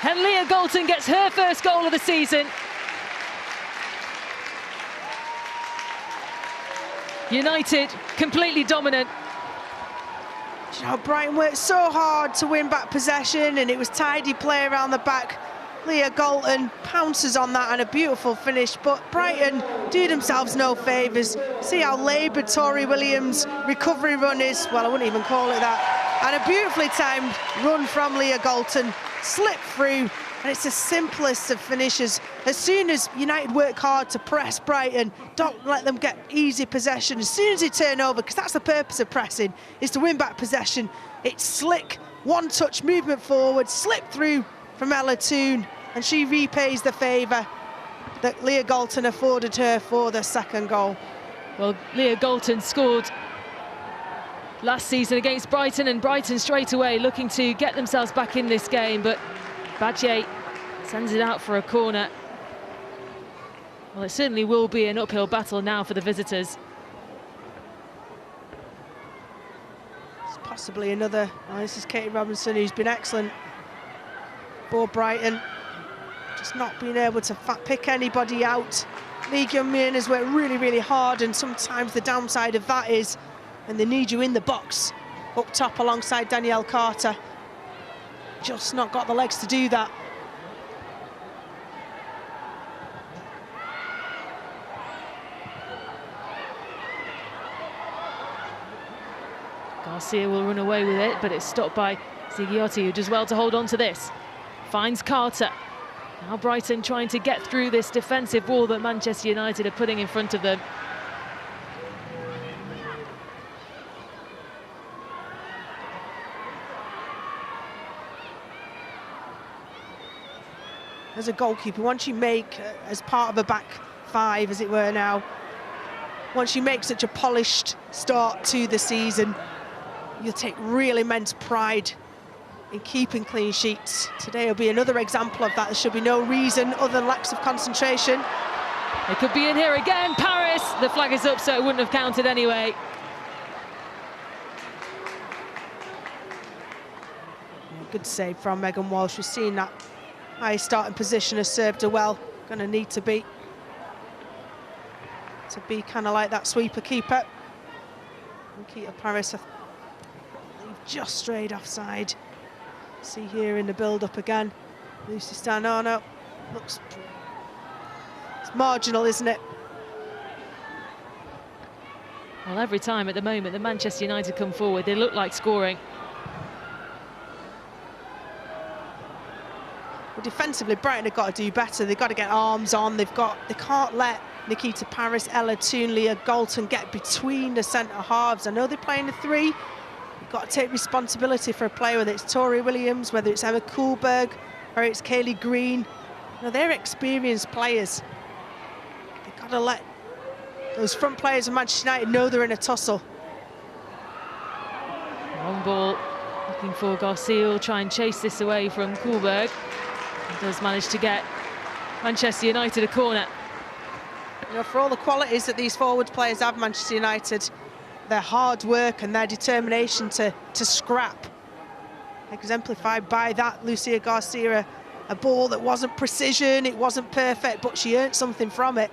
And Leah Galton gets her first goal of the season. United completely dominant. You know, Brighton worked so hard to win back possession, and it was tidy play around the back. Leah Galton pounces on that, and a beautiful finish, but Brighton do themselves no favours. See how laboured Tori Williams' recovery run is. Well, I wouldn't even call it that. And a beautifully timed run from Leah Galton, slip through, and it's the simplest of finishes. As soon as United work hard to press Brighton, don't let them get easy possession. As soon as they turn over, because that's the purpose of pressing, is to win back possession. It's slick, one-touch movement forward, slip through from Ella Toon, and she repays the favour that Leah Galton afforded her for the second goal. Well, Leah Galton scored last season against Brighton, and Brighton straight away looking to get themselves back in this game, but Badje sends it out for a corner. Well, it certainly will be an uphill battle now for the visitors. It's possibly another... Oh, this is Katie Robinson, who's been excellent for Brighton. Just not being able to pick anybody out. League Young Men has worked really, really hard, and sometimes the downside of that is when they need you in the box, up top alongside Danielle Carter. Just not got the legs to do that. Garcia will run away with it, but it's stopped by Zigiotti, who does well to hold on to this. Finds Carter. Now Brighton trying to get through this defensive wall that Manchester United are putting in front of them. As a goalkeeper, once you make, as part of a back five, as it were now, once you make such a polished start to the season, you'll take real immense pride in keeping clean sheets. Today will be another example of that. There should be no reason other than lacks of concentration. It could be in here again. Paris, the flag is up, so it wouldn't have counted anyway. Good save from Megan Walsh. We've seen that high starting position has served her well. Going to need to be kind of like that sweeper keeper. Nikita Paris, I believe, just strayed offside. See here in the build-up again. Lucy Stanano looks... It's marginal, isn't it? Well, every time at the moment that Manchester United come forward, they look like scoring. Well, defensively, Brighton have got to do better. They've got to get arms on. They can't let Nikita Paris, Ella Toon, Leah Galton get between the centre halves. I know they're playing a three. You've got to take responsibility for a player, whether it's Tori Williams, whether it's Emma Kuhlberg, or it's Kaylee Green. You know, they're experienced players. They've got to let those front players of Manchester United know they're in a tussle. Long ball, looking for Garcia, will try and chase this away from Kuhlberg. He does manage to get Manchester United a corner. You know, for all the qualities that these forward players have, Manchester United, their hard work and their determination to scrap, exemplified by that Lucia Garcia, a ball that wasn't precision, it wasn't perfect, but she earned something from it.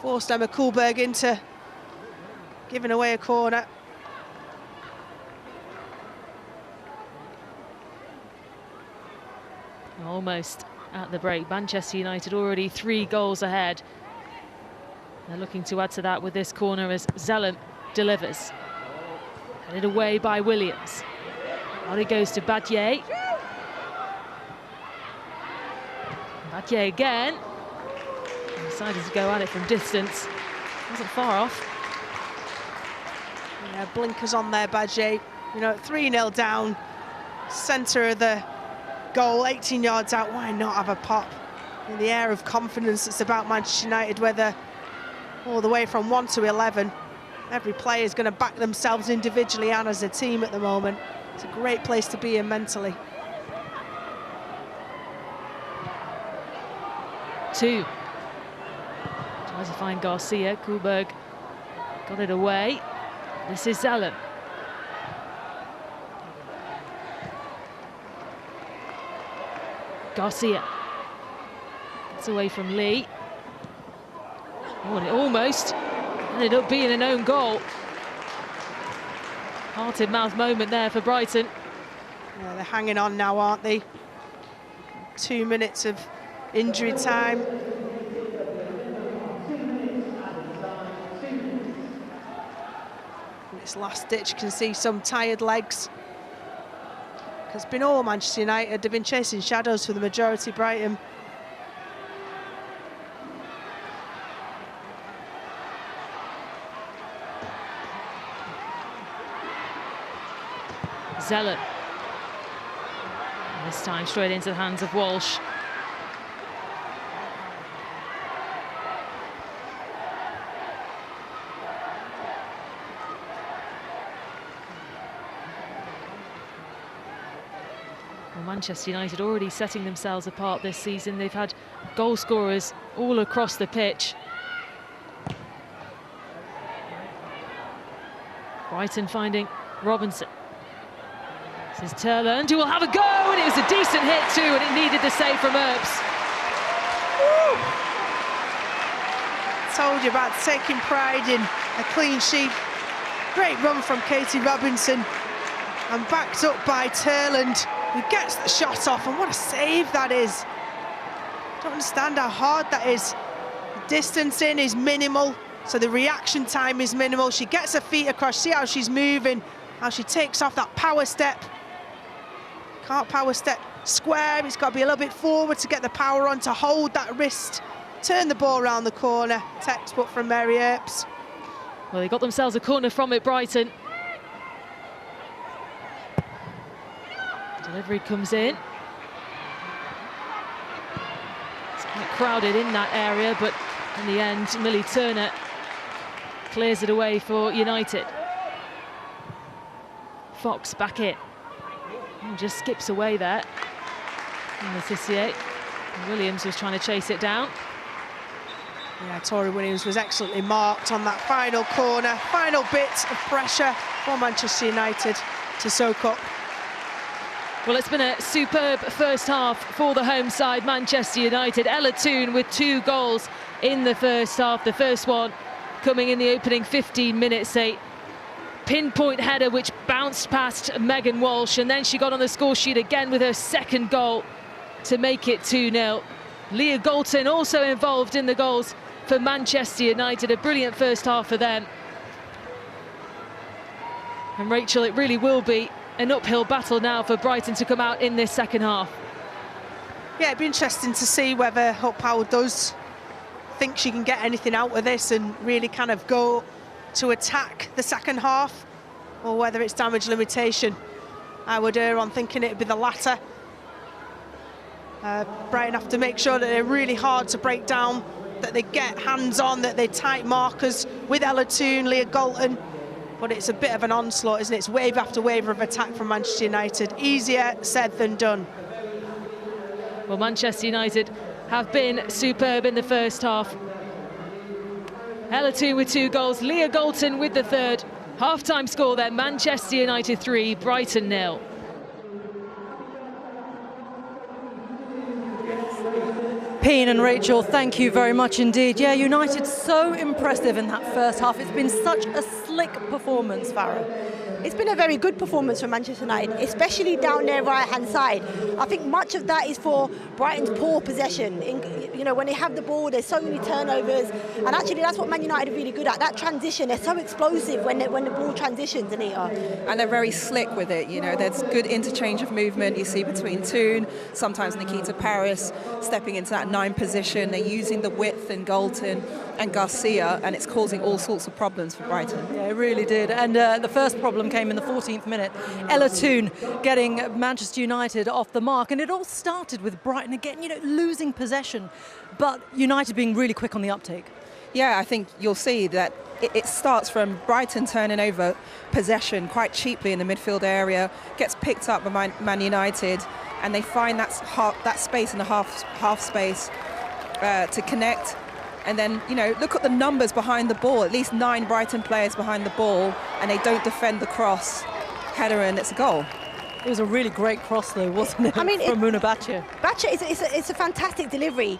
Forced Emma Kuhlberg into giving away a corner. Almost at the break. Manchester United already 3 goals ahead. They're looking to add to that with this corner as Zellum delivers. Headed away by Williams. On it goes to Badje. Badje again. Decided to go at it from distance. Wasn't far off. Yeah, blinkers on there, Badje. You know, 3-0 down. Centre of the goal, 18 yards out. Why not have a pop? In the air of confidence that's about Manchester United, whether all the way from 1 to 11. Every player is going to back themselves individually and as a team at the moment. It's a great place to be in mentally. 2. Tries to find Garcia. Kuhlberg got it away. This is Zellum. Garcia gets away from Lee. Oh, and it almost ended up being an own goal. Heart-in-mouth moment there for Brighton. Yeah, they're hanging on now, aren't they? 2 minutes of injury time. This last ditch, you can see some tired legs. It's been all Manchester United. They've been chasing shadows for the majority, Brighton. Zellum. And this time straight into the hands of Walsh. Well, Manchester United already setting themselves apart this season. They've had goal scorers all across the pitch. Brighton finding Robinson. This is Turland, who will have a go, and it was a decent hit too, and it needed the save from Earps. Told you about taking pride in a clean sheet. Great run from Katie Robinson, and backed up by Turland, who gets the shot off, and what a save that is. Don't understand how hard that is. The distancing is minimal, so the reaction time is minimal. She gets her feet across, see how she's moving, how she takes off that power step. Can't power step square, it's got to be a little bit forward to get the power on, to hold that wrist, turn the ball around the corner. Textbook from Mary Earps. Well, they got themselves a corner from it, Brighton. Delivery comes in. It's quite crowded in that area, but in the end, Millie Turner clears it away for United. Fox back in. And just skips away there. And Letitia. Williams was trying to chase it down. Yeah, Tori Williams was excellently marked on that final corner. Final bit of pressure for Manchester United to soak up. Well, it's been a superb first half for the home side, Manchester United. Ella Toone with 2 goals in the first half. The first one coming in the opening 15 minutes, a pinpoint header which bounced past Megan Walsh, and then she got on the score sheet again with her second goal to make it 2-0. Leah Galton also involved in the goals for Manchester United. A brilliant first half for them. And Rachel, it really will be an uphill battle now for Brighton to come out in this second half. Yeah, it'd be interesting to see whether Hope Powell does think she can get anything out of this and really kind of go to attack the second half, or whether it's damage limitation. I would err on thinking it'd be the latter. Brighton have to make sure that they're really hard to break down, that they get hands on, that they tight markers with Ella Toone, Leah Galton. But it's a bit of an onslaught, isn't it? It's wave after wave of attack from Manchester United. Easier said than done. Well, Manchester United have been superb in the first half. Ella Toone with 2 goals, Leah Galton with the third. Half-time score then, Manchester United 3, Brighton 0. Peen and Rachel, thank you very much indeed. Yeah, United so impressive in that first half. It's been such a slick performance, Farah. It's been a very good performance from Manchester United, especially down their right-hand side. I think much of that is for Brighton's poor possession. You know, when they have the ball, there's so many turnovers, and actually that's what Man United are really good at. That transition, they're so explosive when the ball transitions, Anita. And they're very slick with it. You know, there's good interchange of movement you see between Toone, sometimes Nikita Paris stepping into that 9 position. They're using the width in Galton and Garcia, and it's causing all sorts of problems for Brighton. Yeah, it really did. And the first problem came in the 14th minute. Ella Toone getting Manchester United off the mark, and it all started with Brighton again, you know, losing possession, but United being really quick on the uptake. Yeah, I think you'll see that it starts from Brighton turning over possession quite cheaply in the midfield area, gets picked up by Man United, and they find that space in the half space to connect. And then, you know, look at the numbers behind the ball. At least 9 Brighton players behind the ball, and they don't defend the cross. Header, and it's a goal. It was a really great cross, though, wasn't it? I mean, from Muna Batcher. Batcher, it's a fantastic delivery.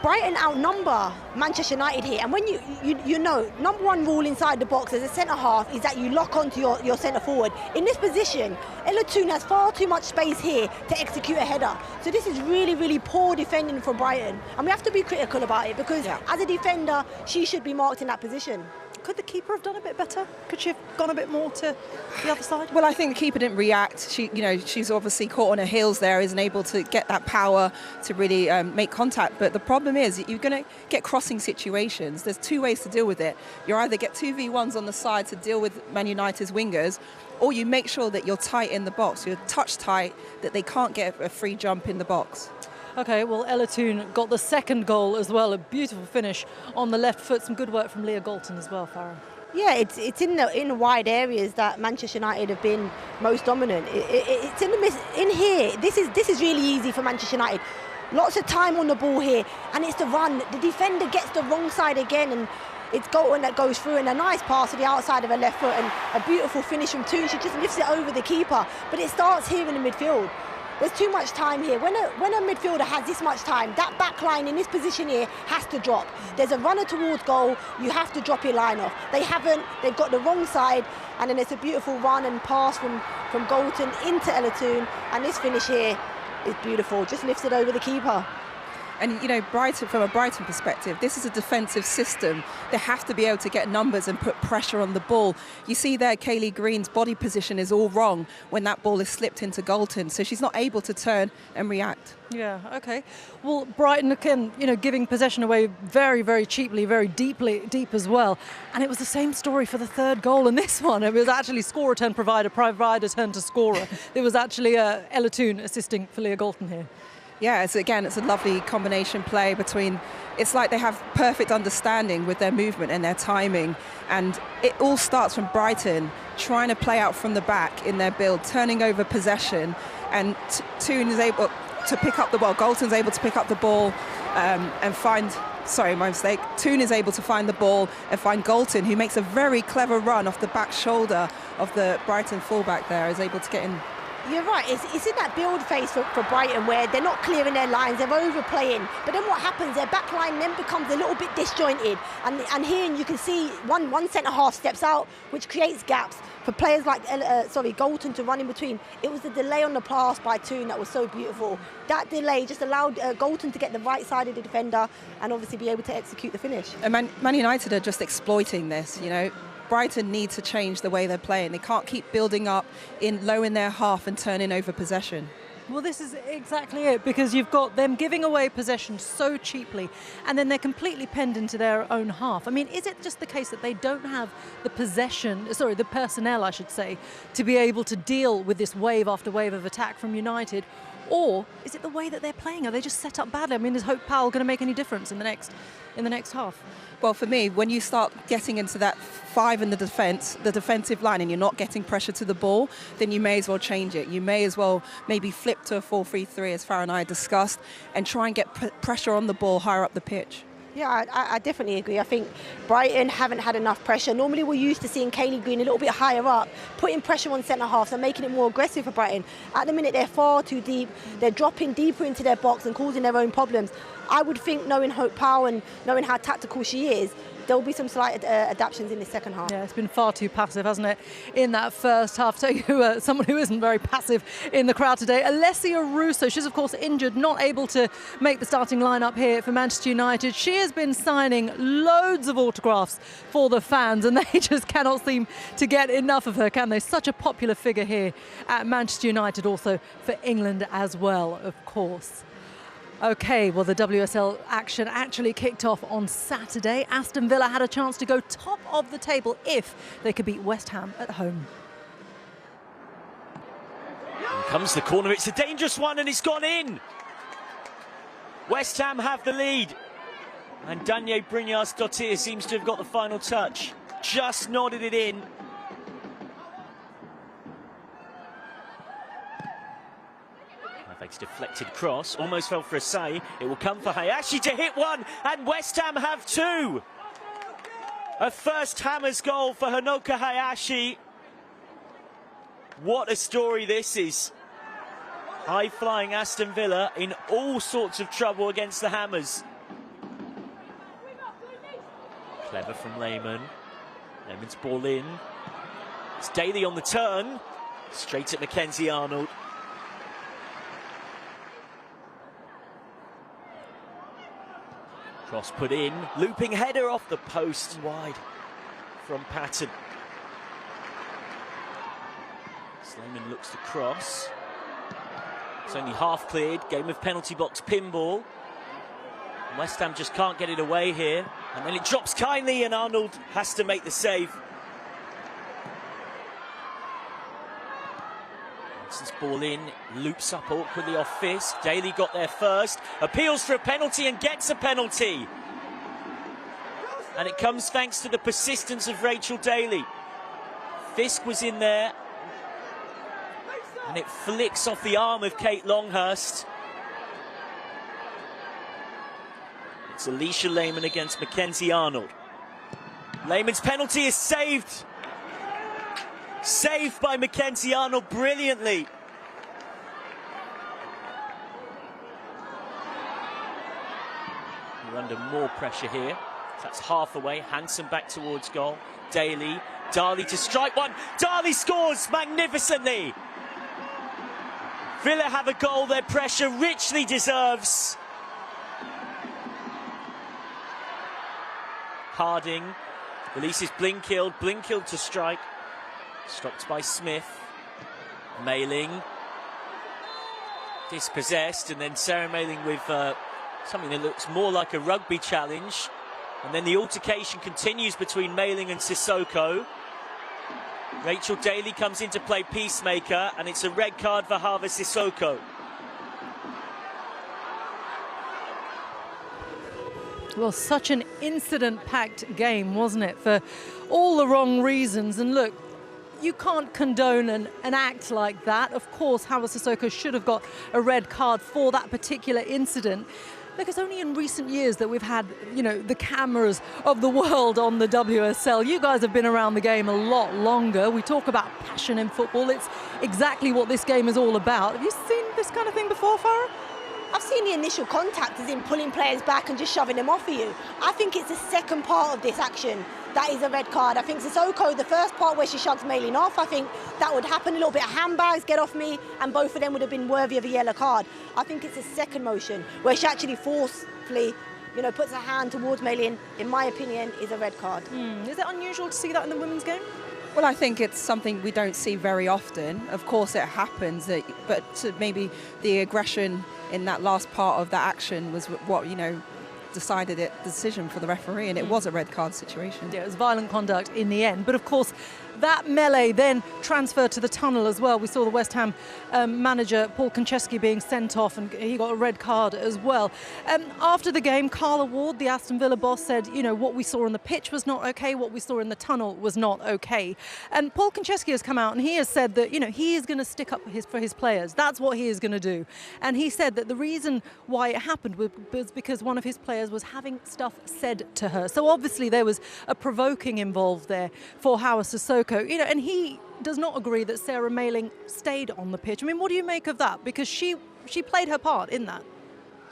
Brighton outnumber Manchester United here, and when you know, number 1 rule inside the box as a centre half is that you lock onto your centre forward. In this position, Ella Toone has far too much space here to execute a header. So this is really, really poor defending from Brighton, and we have to be critical about it because as a defender, she should be marked in that position. Could the keeper have done a bit better? Could she have gone a bit more to the other side? Well, I think the keeper didn't react. She's obviously caught on her heels there, isn't able to get that power to really make contact. But the problem is you're going to get crossing situations. There's 2 ways to deal with it. You either get 2v1s on the side to deal with Man United's wingers, or you make sure that you're tight in the box. You're touch tight, that they can't get a free jump in the box. OK, well, Ella Toone got the second goal as well. A beautiful finish on the left foot. Some good work from Leah Galton as well, Farah. Yeah, it's in the wide areas that Manchester United have been most dominant. It's in here. This is really easy for Manchester United. Lots of time on the ball here, and it's the run. The defender gets the wrong side again, and it's Golden that goes through, and a nice pass to the outside of her left foot, and a beautiful finish from Toon. She just lifts it over the keeper, but it starts here in the midfield. There's too much time here. When a midfielder has this much time, that back line in this position here has to drop. There's a runner towards goal, you have to drop your line off. They haven't, they've got the wrong side, and then it's a beautiful run and pass from Golden into Elatoon, and this finish here is beautiful, just lifts it over the keeper. And, you know, Brighton, from a Brighton perspective, this is a defensive system. They have to be able to get numbers and put pressure on the ball. You see there, Kaylee Green's body position is all wrong when that ball is slipped into Galton, so she's not able to turn and react. Yeah, okay. Well, Brighton, again, you know, giving possession away very, very cheaply, very deep as well. And it was the same story for the third goal in this one. It was actually scorer turn provider turn to scorer. It was actually Elatoon assisting for Leah Galton here. Yeah, it's a lovely combination play between, it's like they have perfect understanding with their movement and their timing, and it all starts from Brighton trying to play out from the back in their build, turning over possession, and Toon is able to pick up the ball. Galton's able to pick up the ball and find, sorry, my mistake. Toon is able to find the ball and find Galton, who makes a very clever run off the back shoulder of the Brighton fullback there, is able to get in. You're right, it's in that build phase for Brighton where they're not clearing their lines, they're overplaying. But then what happens, their back line then becomes a little bit disjointed. And here you can see one centre-half steps out, which creates gaps for players like Galton to run in between. It was the delay on the pass by Toon that was so beautiful. That delay just allowed Galton to get the right side of the defender and obviously be able to execute the finish. And Man United are just exploiting this, you know. Brighton need to change the way they're playing. They can't keep building up low in their half and turning over possession. Well, this is exactly it, because you've got them giving away possession so cheaply, and then they're completely penned into their own half. I mean, is it just the case that they don't have the the personnel, I should say, to be able to deal with this wave after wave of attack from United? Or is it the way that they're playing? Are they just set up badly? I mean, is Hope Powell going to make any difference in the next half? Well, for me, when you start getting into that five in the defensive line, and you're not getting pressure to the ball, then you may as well change it. You may as well maybe flip to a 4-3-3, as Farah and I discussed, and try and get pressure on the ball higher up the pitch. Yeah, I definitely agree. I think Brighton haven't had enough pressure. Normally we're used to seeing Kaylee Green a little bit higher up, putting pressure on centre-halves and making it more aggressive for Brighton. At the minute, they're far too deep. They're dropping deeper into their box and causing their own problems. I would think, knowing Hope Powell and knowing how tactical she is, there will be some slight adaptations in the second half. Yeah, it's been far too passive, hasn't it, in that first half. Tell you someone who isn't very passive in the crowd today, Alessia Russo. She's, of course, injured, not able to make the starting lineup here for Manchester United. She has been signing loads of autographs for the fans, and they just cannot seem to get enough of her, can they? Such a popular figure here at Manchester United, also for England as well, of course. OK, well, the WSL action actually kicked off on Saturday. Aston Villa had a chance to go top of the table if they could beat West Ham at home. Here comes the corner. It's a dangerous one, and it's gone in. West Ham have the lead. And Danye Brynjas-Dottir seems to have got the final touch. Just nodded it in. Deflected cross, almost fell for a save. It will come for Hayashi to hit one, and West Ham have two. A first Hammers goal for Hanoka Hayashi. What a story this is. High-flying Aston Villa in all sorts of trouble against the Hammers. Clever from Lehmann. Lehmann's ball in. It's Daly on the turn. Straight at Mackenzie Arnold. Cross put in, looping header off the post, wide from Patton. Slayman looks to cross. It's only half cleared, game of penalty box pinball. West Ham just can't get it away here. And then it drops kindly and Arnold has to make the save. Johnson's ball in, loops up awkwardly off Fisk. Daly got there first, appeals for a penalty and gets a penalty. And it comes thanks to the persistence of Rachel Daly. Fisk was in there. And it flicks off the arm of Kate Longhurst. It's Alicia Lehman against Mackenzie Arnold. Lehman's penalty is saved. Saved by Mackenzie Arnold brilliantly. We're under more pressure here. That's half away. Hansen back towards goal. Daly. Darley to strike one. Darley scores magnificently. Villa have a goal their pressure richly deserves. Harding releases Blinkild. Blinkild to strike. Stopped by Smith. Mailing. Dispossessed, and then Sarah Mailing with something that looks more like a rugby challenge. And then the altercation continues between Mailing and Sissoko. Rachel Daly comes in to play peacemaker, and it's a red card for Harva Sissoko. Well, such an incident-packed game, wasn't it, for all the wrong reasons. And look, you can't condone an act like that. Of course, Harva Sissoko should have got a red card for that particular incident. Look, it's only in recent years that we've had, you know, the cameras of the world on the WSL. You guys have been around the game a lot longer. We talk about passion in football. It's exactly what this game is all about. Have you seen this kind of thing before, Farah? I've seen the initial contact, as in pulling players back and just shoving them off of you. I think it's the second part of this action that is a red card. I think Sissoko, the first part where she shoves Mailing off, I think that would happen. A little bit of handbags, get off me, and both of them would have been worthy of a yellow card. I think it's the second motion where she actually forcefully, you know, puts her hand towards Mailing, in my opinion, is a red card. Is it unusual to see that in the women's game? Well, I think it's something we don't see very often. Of course, it happens, but maybe the aggression in that last part of that action was what, you know, decided the decision for the referee, and it was a red card situation. Yeah, it was violent conduct in the end. But of course, that melee then transferred to the tunnel as well. We saw the West Ham manager, Paul Konchesky, being sent off, and he got a red card as well. After the game, Carla Ward, the Aston Villa boss, said, you know, what we saw on the pitch was not okay, what we saw in the tunnel was not okay. And Paul Konchesky has come out and he has said that, you know, he is going to stick up for his players. That's what he is going to do. And he said that the reason why it happened was because one of his players was having stuff said to her. So obviously there was a provoking involved there for Harva Sissoko. You know, and he does not agree that Sarah Mailing stayed on the pitch. I mean, what do you make of that? Because she played her part in that.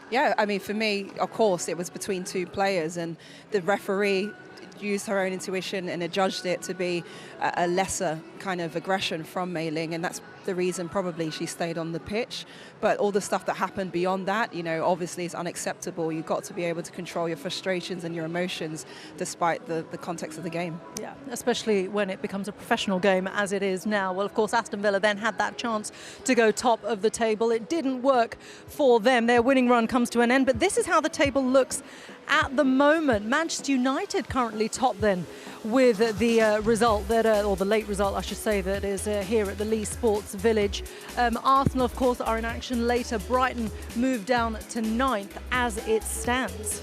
Yeah, I mean, for me, of course, it was between two players, and the referee used her own intuition and adjudged it to be a lesser kind of aggression from Mailing, and that's the reason probably she stayed on the pitch. But all the stuff that happened beyond that, you know, obviously is unacceptable. You've got to be able to control your frustrations and your emotions despite the context of the game. Yeah, especially when it becomes a professional game as it is now. Well, of course, Aston Villa then had that chance to go top of the table. It didn't work for them. Their winning run comes to an end, but this is how the table looks at the moment. Manchester United currently top then with the result that, or the late result, I should say, that is here at the Lee Sports Village. Arsenal, of course, are in action later. Brighton moved down to 9th as it stands.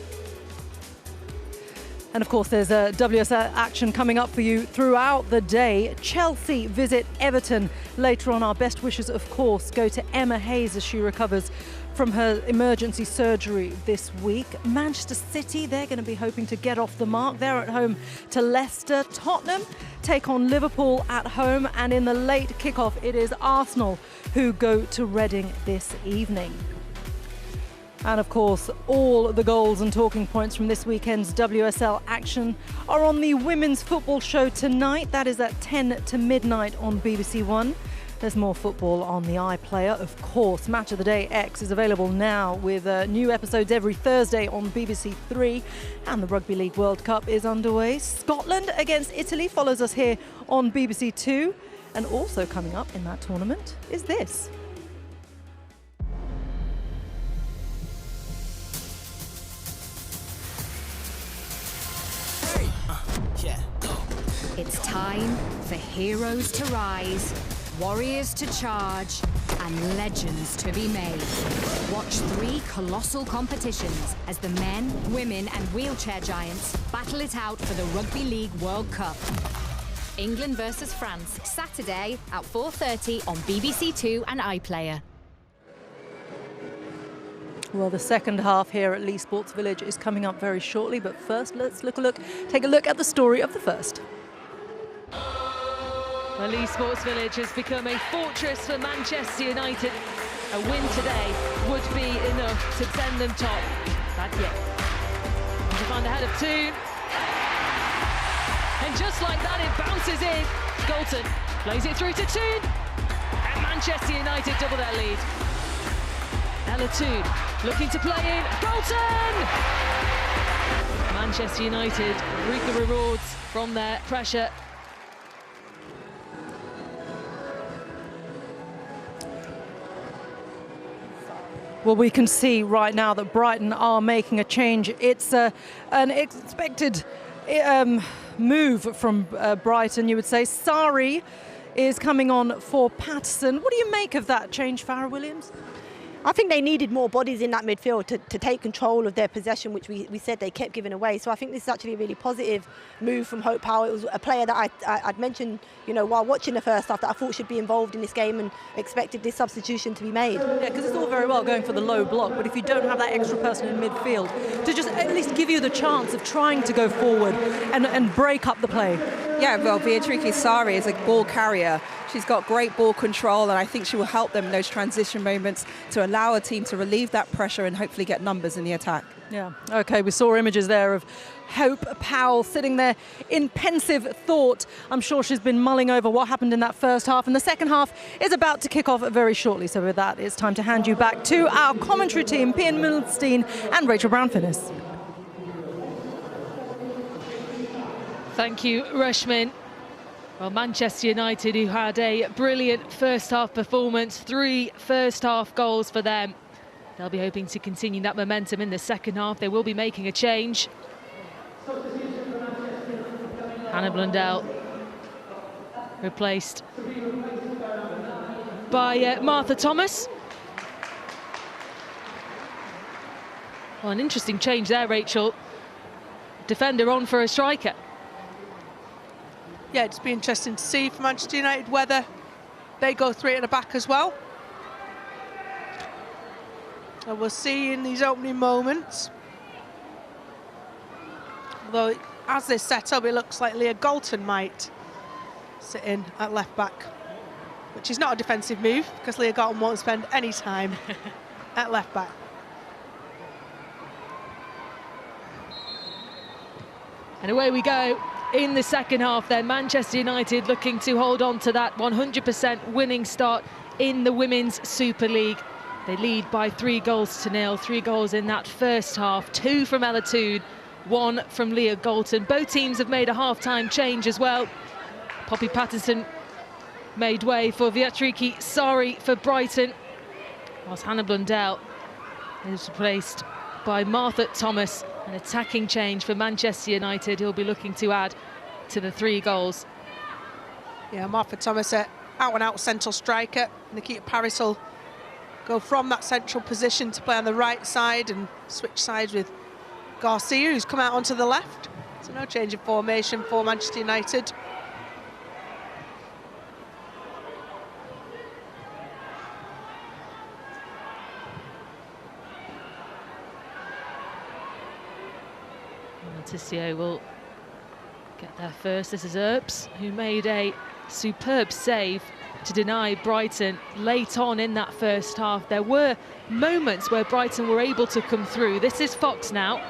And of course, there's a WSL action coming up for you throughout the day. Chelsea visit Everton later on. Our best wishes, of course, go to Emma Hayes as she recovers from her emergency surgery this week. Manchester City, they're going to be hoping to get off the mark. They're at home to Leicester. Tottenham take on Liverpool at home. And in the late kickoff, it is Arsenal who go to Reading this evening. And of course, all the goals and talking points from this weekend's WSL action are on the Women's Football Show tonight. That is at 10 to midnight on BBC One. There's more football on the iPlayer, of course. Match of the Day X is available now with new episodes every Thursday on BBC 3. And the Rugby League World Cup is underway. Scotland against Italy follows us here on BBC 2. And also coming up in that tournament is this. It's time for heroes to rise. warriors to charge, and legends to be made. Watch 3 colossal competitions as the men, women and wheelchair giants battle it out for the Rugby League World Cup. England versus France, Saturday at 4:30 on BBC Two and iPlayer. Well, the second half here at Leigh Sports Village is coming up very shortly, but first let's take a look at the story of the first. Well, Leigh Sports Village has become a fortress for Manchester United. A win today would be enough to send them top. But yet, to find the head of Toon. And just like that, it bounces in. Galton plays it through to Toon. And Manchester United double their lead. Ella Toon looking to play in. Galton! Manchester United reap the rewards from their pressure. Well, we can see right now that Brighton are making a change. It's an expected move from Brighton, you would say. Sari is coming on for Patterson. What do you make of that change, Farrah Williams? I think they needed more bodies in that midfield to take control of their possession, which we said they kept giving away. So I think this is actually a really positive move from Hope Powell. It was a player that I'd mentioned, while watching the first half, that I thought should be involved in this game and expected this substitution to be made. Yeah, because it's all very well going for the low block, but if you don't have that extra person in midfield to just at least give you the chance of trying to go forward and break up the play. Yeah, well, Beatrice Sari is a ball carrier. She's got great ball control, and I think she will help them in those transition moments to allow a team to relieve that pressure and hopefully get numbers in the attack. Yeah, okay, we saw images there of Hope Powell sitting there in pensive thought. I'm sure she's been mulling over what happened in that first half, and the second half is about to kick off very shortly. So with that, it's time to hand you back to our commentary team, Pian Milstein and Rachel Brown-Finnis. Thank you, Rushman. Well, Manchester United, who had a brilliant first half performance, 3 first half goals for them. They'll be hoping to continue that momentum in the second half. They will be making a change. Hannah Blundell replaced by Martha Thomas. Well, an interesting change there, Rachel. Defender on for a striker. Yeah, it'd be interesting to see for Manchester United whether they go 3 at the back as well. And we'll see in these opening moments. Although, as they're set up, it looks like Leah Galton might sit in at left back, which is not a defensive move because Leah Galton won't spend any time at left back. And away we go. In the second half then, Manchester United looking to hold on to that 100% winning start in the Women's Super League. They lead by 3-0. 3 goals in that first half, 2 from Ella Toon, 1 from Leah Galton. Both teams have made a half-time change as well. Poppy Patterson made way for Beatrice Sari for Brighton, whilst Hannah Blundell is replaced by Martha Thomas. An attacking change for Manchester United, who'll be looking to add to the 3 goals. Yeah, Martha Thomas, out-and-out central striker. Nikita Paris will go from that central position to play on the right side and switch sides with Garcia, who's come out onto the left. So no change of formation for Manchester United. Tissio will get there first. This is Earps, who made a superb save to deny Brighton late on in that first half. There were moments where Brighton were able to come through. This is Fox now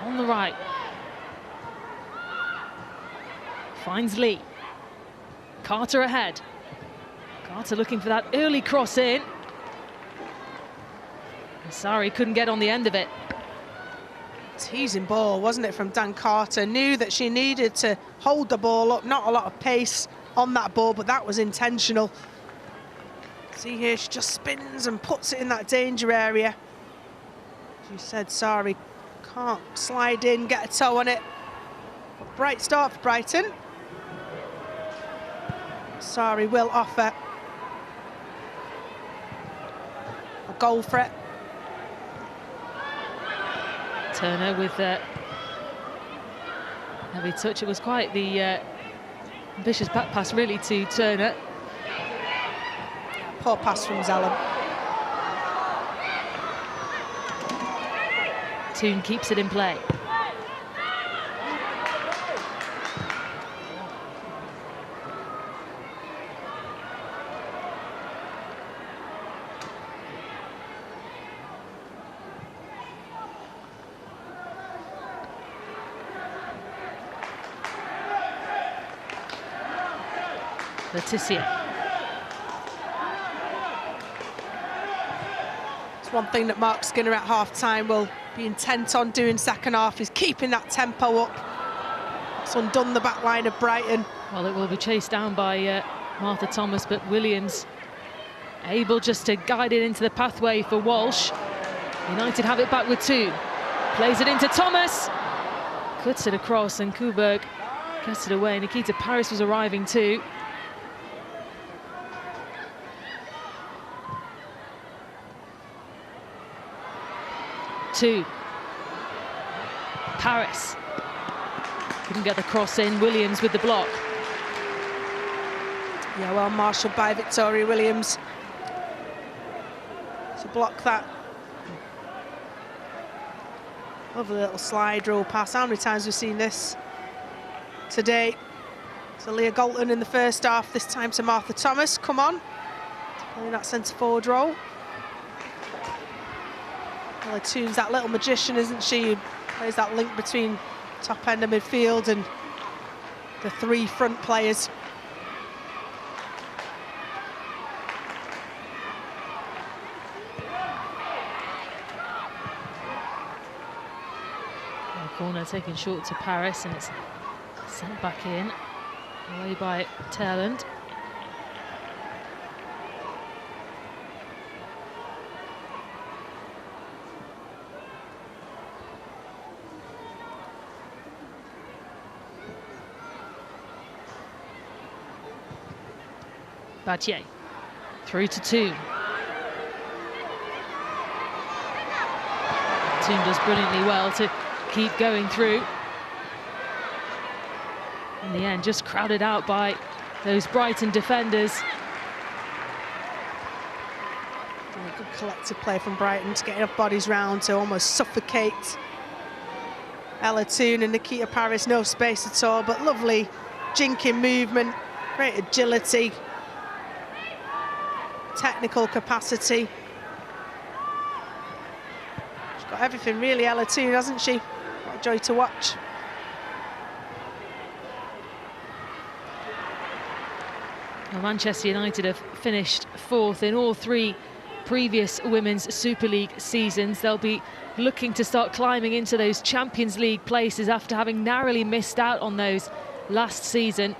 on the right. Finds Lee. Carter ahead. Carter looking for that early cross in. Sari couldn't get on the end of it. Teasing ball, wasn't it, from Dan Carter? Knew that she needed to hold the ball up. Not a lot of pace on that ball, but that was intentional. See here, she just spins and puts it in that danger area. As you said, Sari can't slide in, get a toe on it. But bright start for Brighton. Sari will offer a goal threat. Turner with heavy touch. It was quite the ambitious back pass really to Turner. Poor pass from Zellum. Toon keeps it in play. Letitia. It's one thing that Mark Skinner at half-time will be intent on doing second half, is keeping that tempo up. It's undone the back line of Brighton. Well, it will be chased down by Martha Thomas, but Williams able just to guide it into the pathway for Walsh. United have it back with two. Plays it into Thomas. Cuts it across and Kuberg gets it away. Nikita Paris was arriving too. Two. Paris couldn't get the cross in. Williams with the block. Yeah, well marshalled by Victoria Williams to block that. Lovely little slide roll pass. How many times have we seen this today? So Leah Galton in the first half, this time to Martha Thomas. Come on, playing that centre forward role. Well, Toon's that little magician, isn't she? Who plays that link between top end of midfield and the three front players. Corner taken short to Paris, and it's sent back in, away by Terland. Badier through to Toon. Toon does brilliantly well to keep going through. In the end, just crowded out by those Brighton defenders. Good collective play from Brighton to get enough bodies round to almost suffocate Ella Toon and Nikita Paris. No space at all, but lovely jinking movement, great agility, technical capacity. She's got everything really, Ella Toon, hasn't she? What a joy to watch. Well, Manchester United have finished fourth in all three previous Women's Super League seasons. They'll be looking to start climbing into those Champions League places after having narrowly missed out on those last season.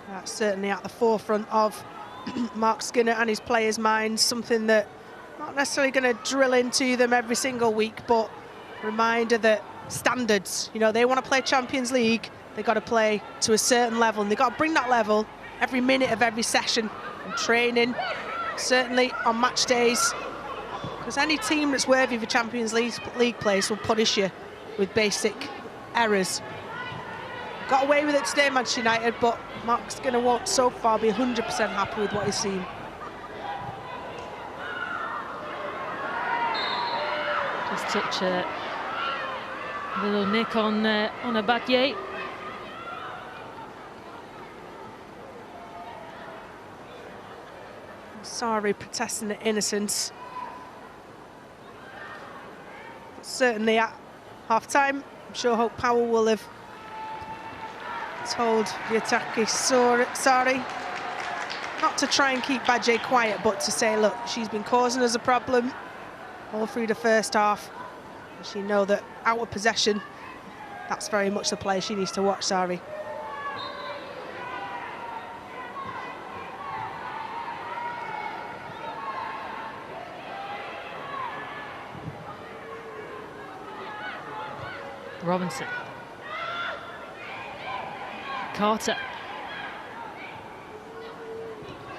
That's certainly at the forefront of Mark Skinner and his players' minds, something that not necessarily going to drill into them every single week, but reminder that standards, you know, they want to play Champions League, they've got to play to a certain level, and they've got to bring that level every minute of every session and training, certainly on match days, because any team that's worthy of a Champions League place will punish you with basic errors. Got away with it today, Manchester United, but Mark Skinner won't so far be 100% happy with what he's seen. Just touch a little nick on a Badier. Sorry, protesting the innocence. Certainly at half-time, I'm sure Hope Powell will have told the attacker sorry, not to try and keep Badier quiet, but to say, look, she's been causing us a problem all through the first half. And she know that out of possession, that's very much the play she needs to watch, Sari. Robinson. Carter.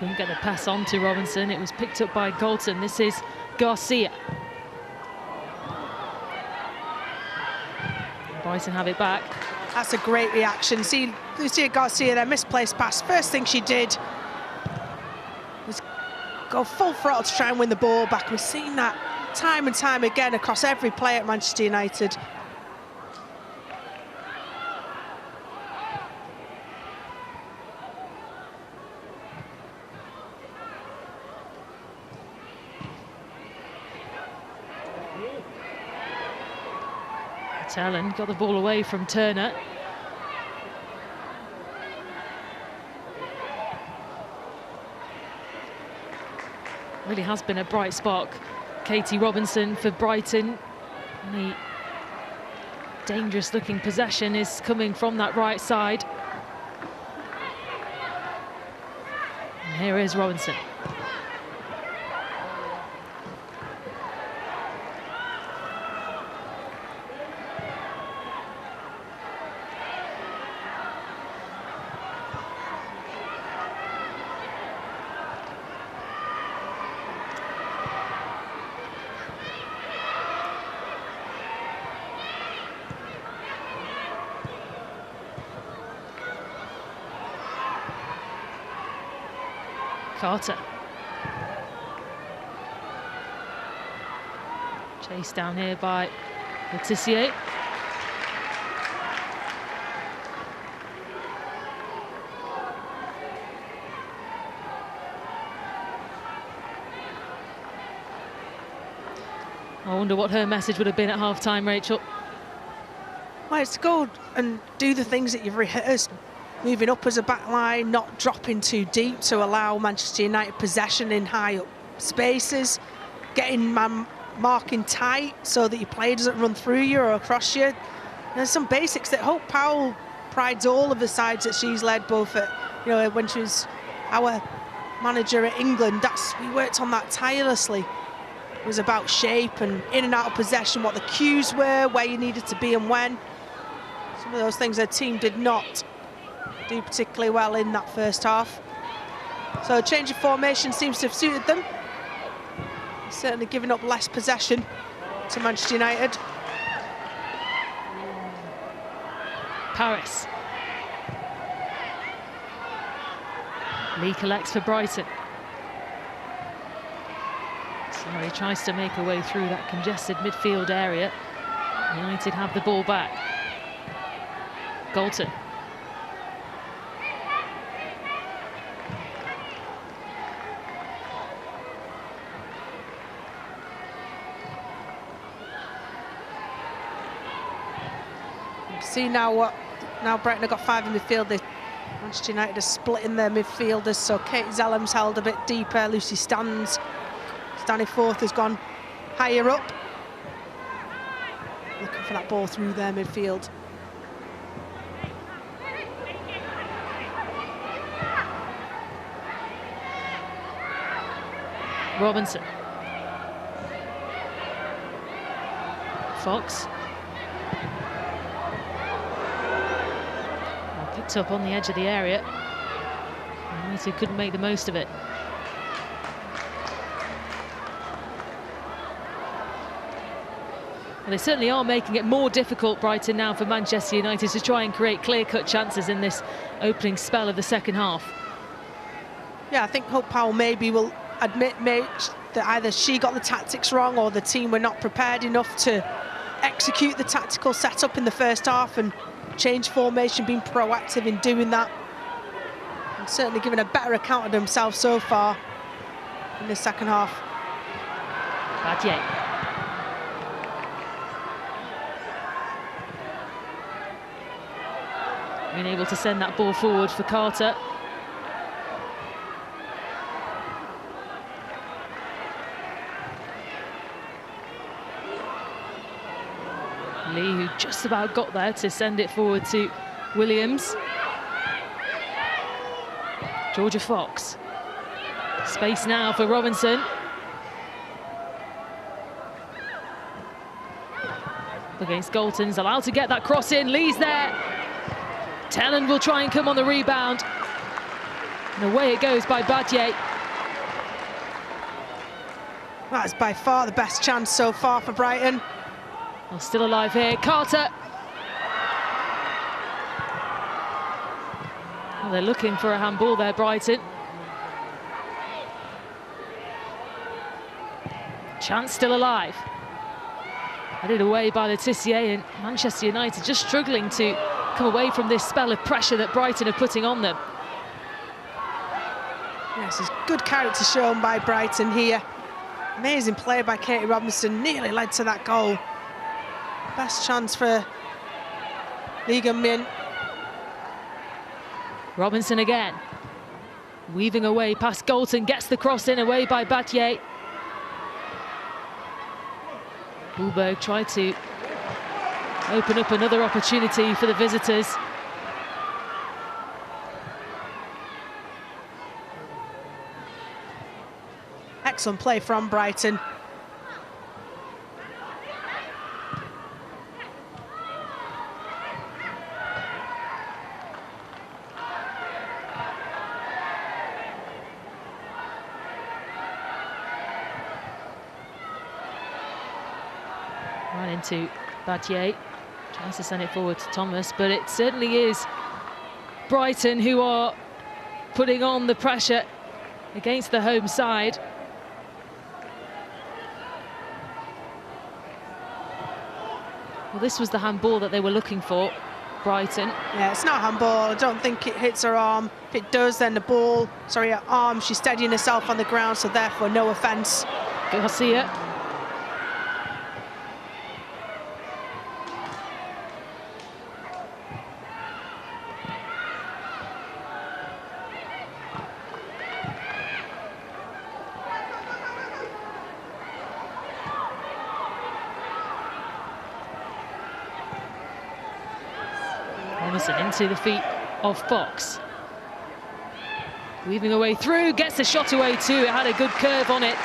Couldn't get the pass on to Robinson. It was picked up by Galton. This is Garcia. Brighton have it back. That's a great reaction. See Lucia Garcia there, misplaced pass. First thing she did was go full throttle to try and win the ball back. We've seen that time and time again across every player at Manchester United. Allen got the ball away from Turner. Really has been a bright spark. Katie Robinson for Brighton. And the dangerous looking possession is coming from that right side. And here is Robinson. Carter. Chased down here by Letitia. I wonder what her message would have been at half-time, Rachel. Well, it's to go and do the things that you've rehearsed. Moving up as a back line, not dropping too deep to allow Manchester United possession in high up spaces, getting man marking tight so that your player doesn't run through you or across you. There's some basics that Hope Powell prides all of the sides that she's led, both at, when she was our manager at England. We worked on that tirelessly. It was about shape and in and out of possession, what the cues were, where you needed to be and when. Some of those things their team did not do particularly well in that first half. So a change of formation seems to have suited them. Certainly giving up less possession to Manchester United. Paris. Lee collects for Brighton. Sorry, tries to make her way through that congested midfield area. United have the ball back. Galton. See now Brighton have got 5 in midfield. Manchester United are splitting their midfielders, so Kate Zellem's held a bit deeper. Lucy Staniforth has gone higher up. Looking for that ball through their midfield. Robinson. Fox. Picked up on the edge of the area. United couldn't make the most of it. Well, they certainly are making it more difficult, Brighton, now for Manchester United to try and create clear-cut chances in this opening spell of the second half. Yeah, I think Hope Powell maybe will admit that either she got the tactics wrong or the team were not prepared enough to execute the tactical setup in the first half and change formation, being proactive in doing that. And certainly giving a better account of themselves so far in the second half. Badier. Being able to send that ball forward for Carter. Lee, who just about got there to send it forward to Williams. Georgia Fox. Space now for Robinson. Against Galton's allowed to get that cross in. Lee's there. Tellen will try and come on the rebound. And away it goes by Badier. That is by far the best chance so far for Brighton. Well, still alive here, Carter. Well, they're looking for a handball there, Brighton. Chance still alive. Headed away by Letitia, and Manchester United just struggling to come away from this spell of pressure that Brighton are putting on them. Yes, there's good character shown by Brighton here. Amazing play by Katie Robinson, nearly led to that goal. Best chance for Lee Gun-min. Robinson again. Weaving away past Galton, gets the cross in, away by Badier. Hulberg tried to open up another opportunity for the visitors. Excellent play from Brighton. Right into Badier, tries to send it forward to Thomas, but it certainly is Brighton who are putting on the pressure against the home side. Well, this was the handball that they were looking for, Brighton. Yeah, it's not handball. I don't think it hits her arm. If it does, then the ball, sorry, her arm, she's steadying herself on the ground, so therefore no offence. Garcia. Into the feet of Fox. Weaving away through, gets the shot away too. It had a good curve on it.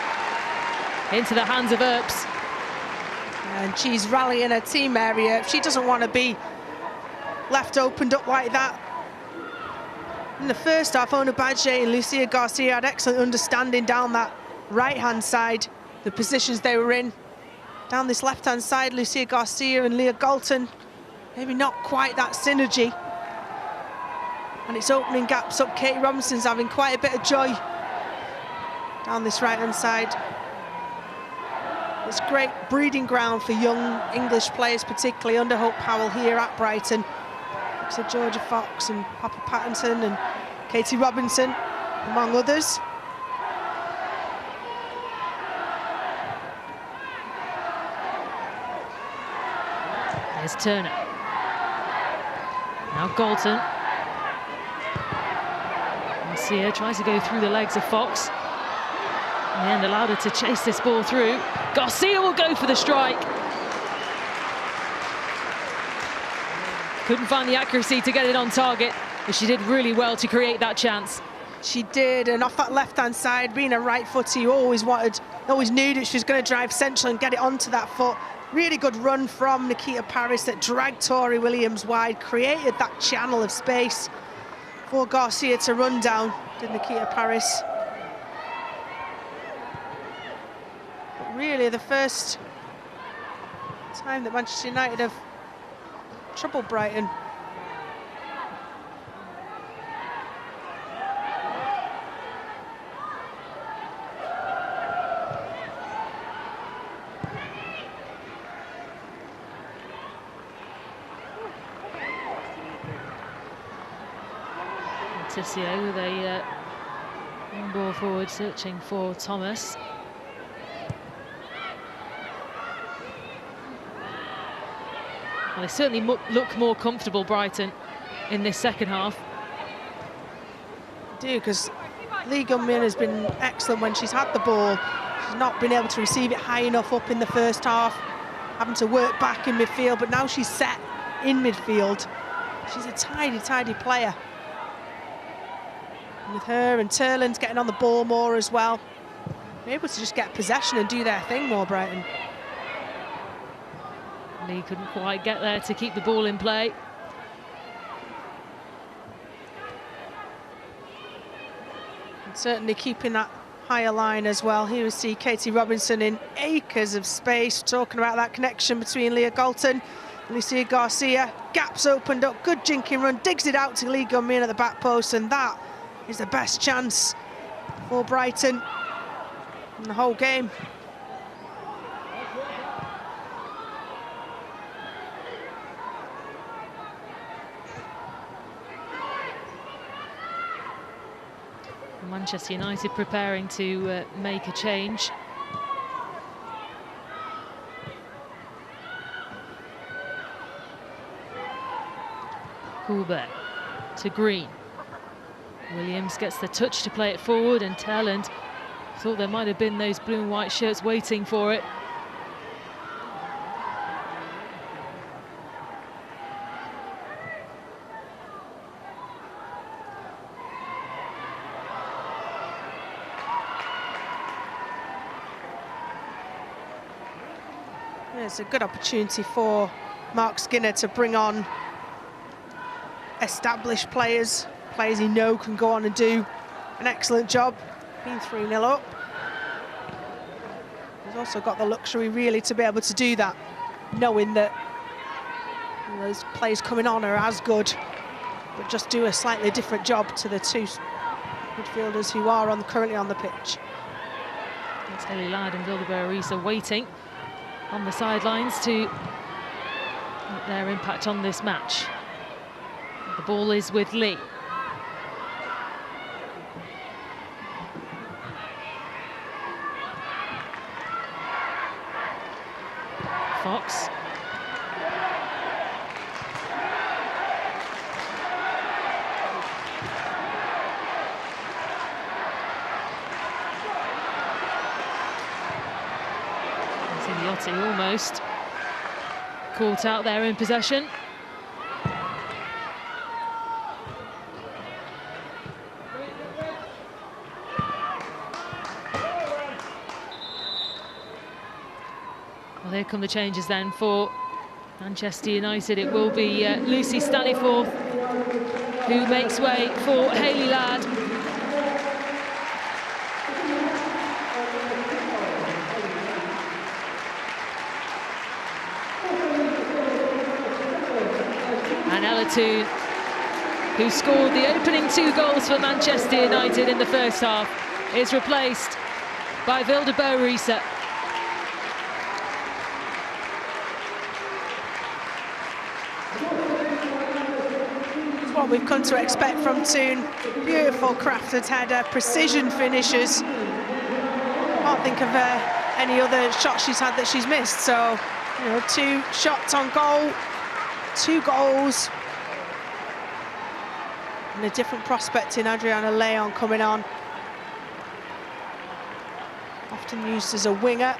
Into the hands of Earps. And she's rallying her team area. She doesn't want to be left opened up like that. In the first half, Ona Badier and Lucia Garcia had excellent understanding down that right-hand side, the positions they were in. Down this left-hand side, Lucia Garcia and Leah Galton, maybe not quite that synergy. And it's opening gaps up. Katie Robinson's having quite a bit of joy down this right-hand side. It's great breeding ground for young English players, particularly under Hope Powell here at Brighton. So Georgia Fox and Papa Pattinson and Katie Robinson, among others. There's Turner. Now Galton. Garcia tries to go through the legs of Fox. In the end, allowed her to chase this ball through. Garcia will go for the strike. Couldn't find the accuracy to get it on target, but she did really well to create that chance. She did, and off that left-hand side, being a right footer, you always knew that she was going to drive central and get it onto that foot. Really good run from Nikita Paris that dragged Tori Williams wide, created that channel of space for Garcia to run down, did Nikita Paris. But really, the first time that Manchester United have troubled Brighton. Tissio with a long ball forward, searching for Thomas. Well, they certainly look more comfortable, Brighton, in this second half. They do, because Lee Gun-min has been excellent when she's had the ball. She's not been able to receive it high enough up in the first half, having to work back in midfield, but now she's set in midfield. She's a tidy, tidy player. With her and Turland's getting on the ball more as well. They're able to just get possession and do their thing more, Brighton. Lee couldn't quite get there to keep the ball in play. Certainly keeping that higher line as well. Here we see Katie Robinson in acres of space, talking about that connection between Leah Galton, Lucia Garcia. Gaps opened up, good jinking run, digs it out to Lee Gunmin at the back post, and that is the best chance for Brighton in the whole game. Manchester United preparing to make a change. Hulbert to Green. Williams gets the touch to play it forward, and Telland thought there might have been those blue and white shirts waiting for it. It's a good opportunity for Mark Skinner to bring on established players, players he knows can go on and do an excellent job. Being 3-0 up. He's also got the luxury really to be able to do that, knowing that those players coming on are as good, but just do a slightly different job to the two midfielders who are currently on the pitch. It's Hayley Ladd and Vilde-Berg are waiting on the sidelines to make their impact on this match. The ball is with Lee. Fox. Almost caught out there in possession. Well, here come the changes then for Manchester United. It will be Lucy Staniforth who makes way for Hayley Ladd. Who scored the opening 2 goals for Manchester United in the first half, is replaced by Vilde-Berg. It's what we've come to expect from Toon. Beautiful crafted header, precision finishes. Can't think of any other shots she's had that she's missed. So, 2 shots on goal, 2 goals. And a different prospect in Adriana Leon coming on. Often used as a winger.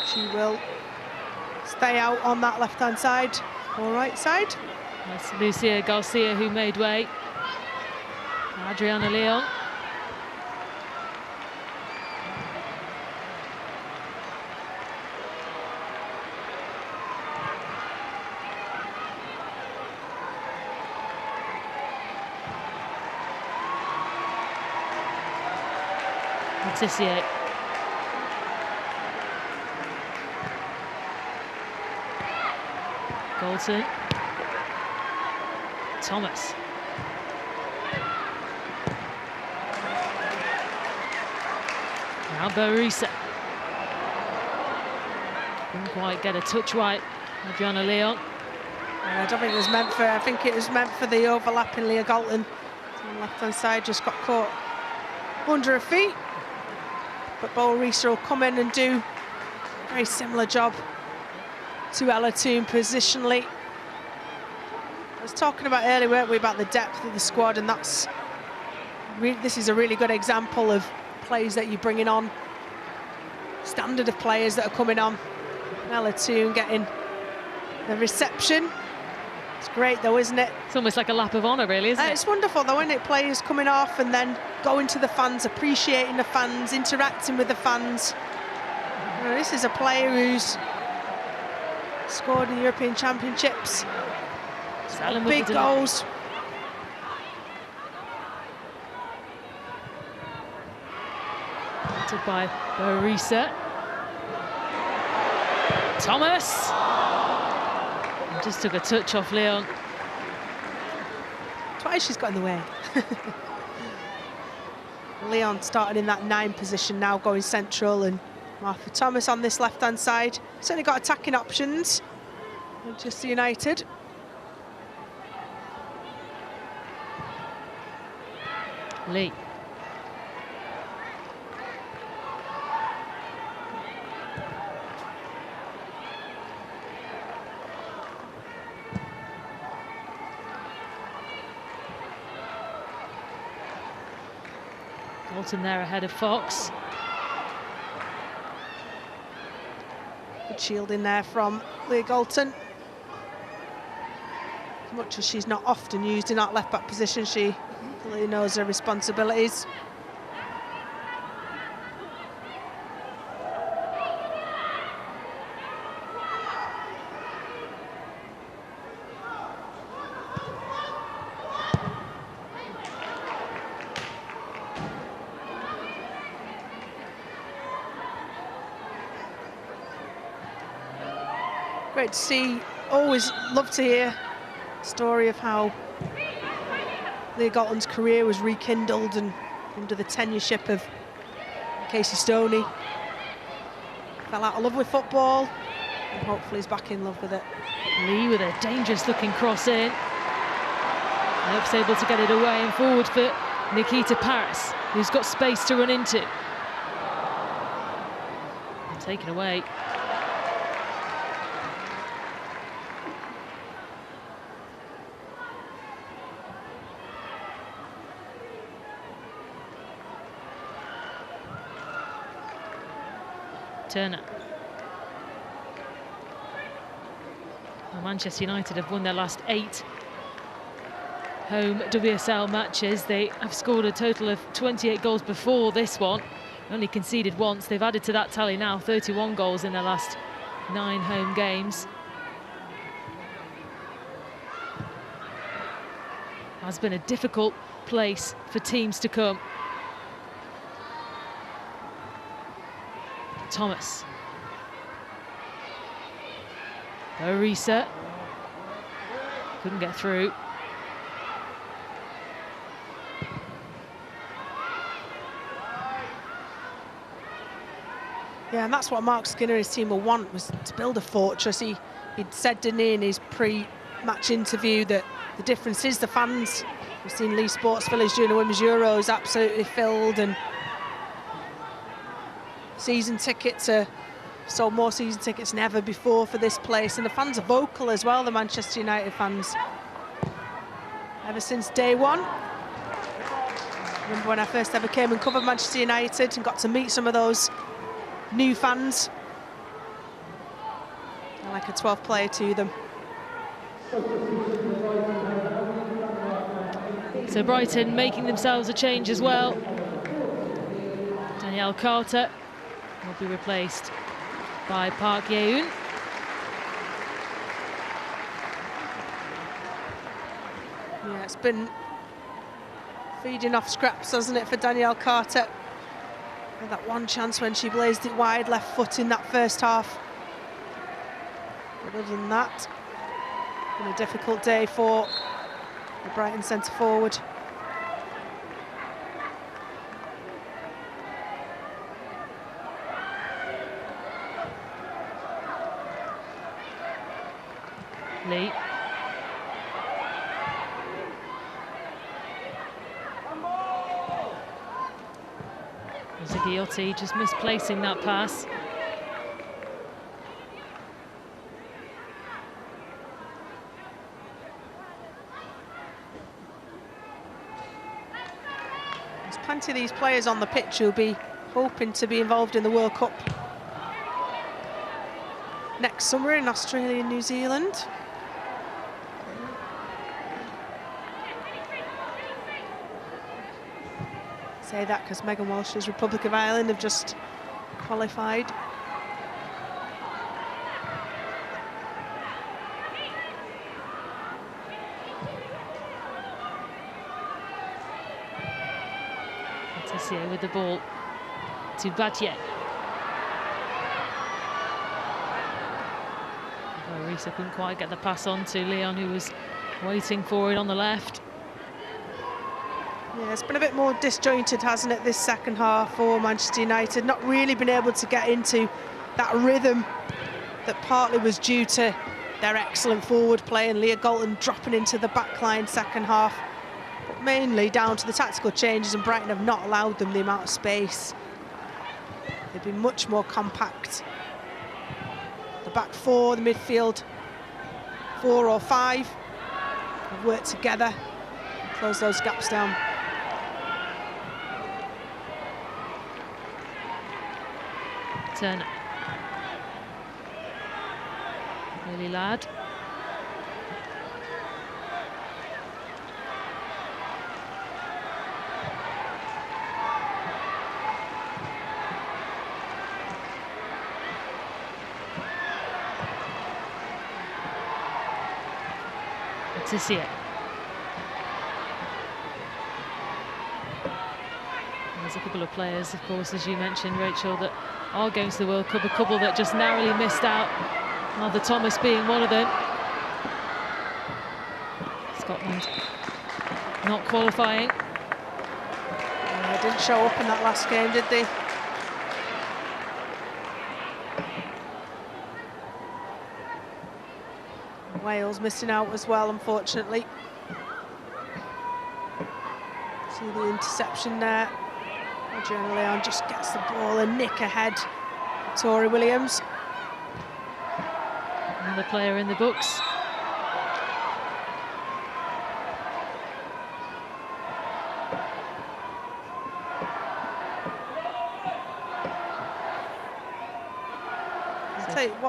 She will stay out on that left-hand side or right side. That's Lucia Garcia who made way. Adriana Leon. Tissier. Galton. Thomas. Now Barisa. Didn't quite get a touch right. Adriana Leon. I don't think it was meant for. I think it was meant for the overlapping Leah Galton on the left-hand side. Just got caught under her feet. But Barisa will come in and do a very similar job to Ella Toon positionally. I was talking about earlier, weren't we, about the depth of the squad, and this is a really good example of players that you're bringing on, standard of players that are coming on. Ella Toon getting the reception. It's great though, isn't it? It's almost like a lap of honour, really, isn't it? It's wonderful though, isn't it? Players coming off and then going to the fans, appreciating the fans, interacting with the fans. This is a player who's scored in European Championships. Big goals. Batted by Barisa. Thomas! And just took a touch off Leon. Twice she's got in the way. Leon started in that 9 position, now going central, and Martha Thomas on this left-hand side. Certainly got attacking options. Manchester United. Lee. Dalton there ahead of Fox. Good shielding there from Leah Galton. As much as she's not often used in that left-back position, she really knows her responsibilities. Great to see. Always love to hear the story of how Leah Galton's career was rekindled and under the tenureship of Casey Stoney. Fell out of love with football and hopefully is back in love with it. Lee with a dangerous looking cross in. Hope's able to get it away and forward for Nikita Paris, who's got space to run into. And taken away. Turner. Well, Manchester United have won their last 8 home WSL matches. They have scored a total of 28 goals before this one. Only conceded once. They've added to that tally now 31 goals in their last 9 home games. Has been a difficult place for teams to come. Thomas. Barisa. Couldn't get through. Yeah, and that's what Mark Skinner and his team will want, was to build a fortress. He'd said, didn't he, in his pre-match interview, that the difference is the fans. We've seen Leigh Sports Village during the Women's Euros absolutely filled, and season tickets are sold more season tickets than ever before for this place, and the fans are vocal as well, the Manchester United fans, ever since day one. Remember when I first ever came and covered Manchester United and got to meet some of those new fans. They're like a 12th player to them. So Brighton making themselves a change as well. Danielle Carter will be replaced by Park Yeun. Yeah, it's been feeding off scraps, hasn't it, for Danielle Carter? And that one chance when she blazed it wide, left foot in that first half. But other than that, it's been a difficult day for the Brighton centre forward. Lee. Zigiotti just misplacing that pass. There's plenty of these players on the pitch who'll be hoping to be involved in the World Cup next summer in Australia and New Zealand. Say that because Megan Walsh's Republic of Ireland have just qualified. Tessier with the ball. to Battier. Risa couldn't quite get the pass on to Leon, who was waiting for it on the left. Yeah, it's been a bit more disjointed, hasn't it, this second half for Manchester United. Not really been able to get into that rhythm that partly was due to their excellent forward play and Leah Galton dropping into the back line second half, but mainly down to the tactical changes, and Brighton have not allowed them the amount of space. They've been much more compact. The back four, the midfield 4 or 5 have worked together and close those gaps down. Turner. Really Ladd. To see it. There's a couple of players, of course, as you mentioned, Rachel, that are going to the World Cup, a couple that just narrowly missed out, Mother Thomas being one of them. Scotland not qualifying. They didn't show up in that last game, did they? Wales missing out as well, unfortunately. See the interception there. Adriana Leon just gets the ball a nick ahead. Tori Williams. Another player in the books.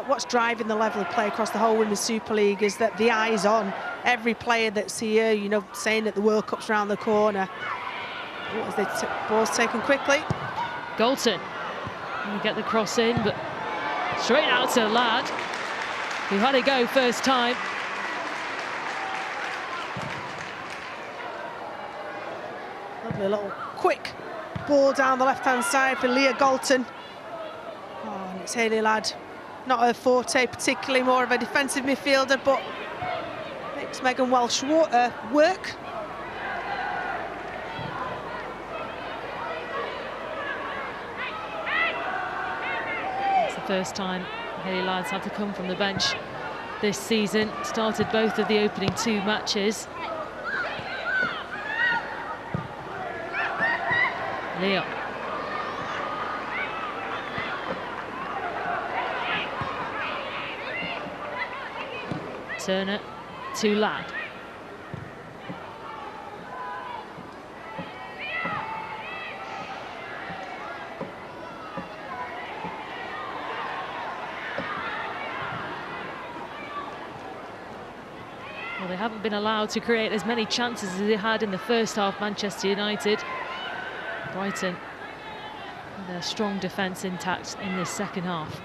What's driving the level of play across the whole Women's Super League is that the eye's on every player that's here, you know, saying that the World Cup's around the corner. As the ball's taken quickly. Galton. You get the cross in, but straight out to Ladd, who had a go first time. Lovely little quick ball down the left-hand side for Leah Galton. Oh, and it's Hayley Ladd. Not her forte, particularly more of a defensive midfielder, but makes Megan Welsh work. It's the first time Hayley Ladd's had to come from the bench this season. Started both of the opening 2 matches. Leon. Turner to Ladd. Well, they haven't been allowed to create as many chances as they had in the first half, Manchester United. Brighton with their strong defence intact in this second half.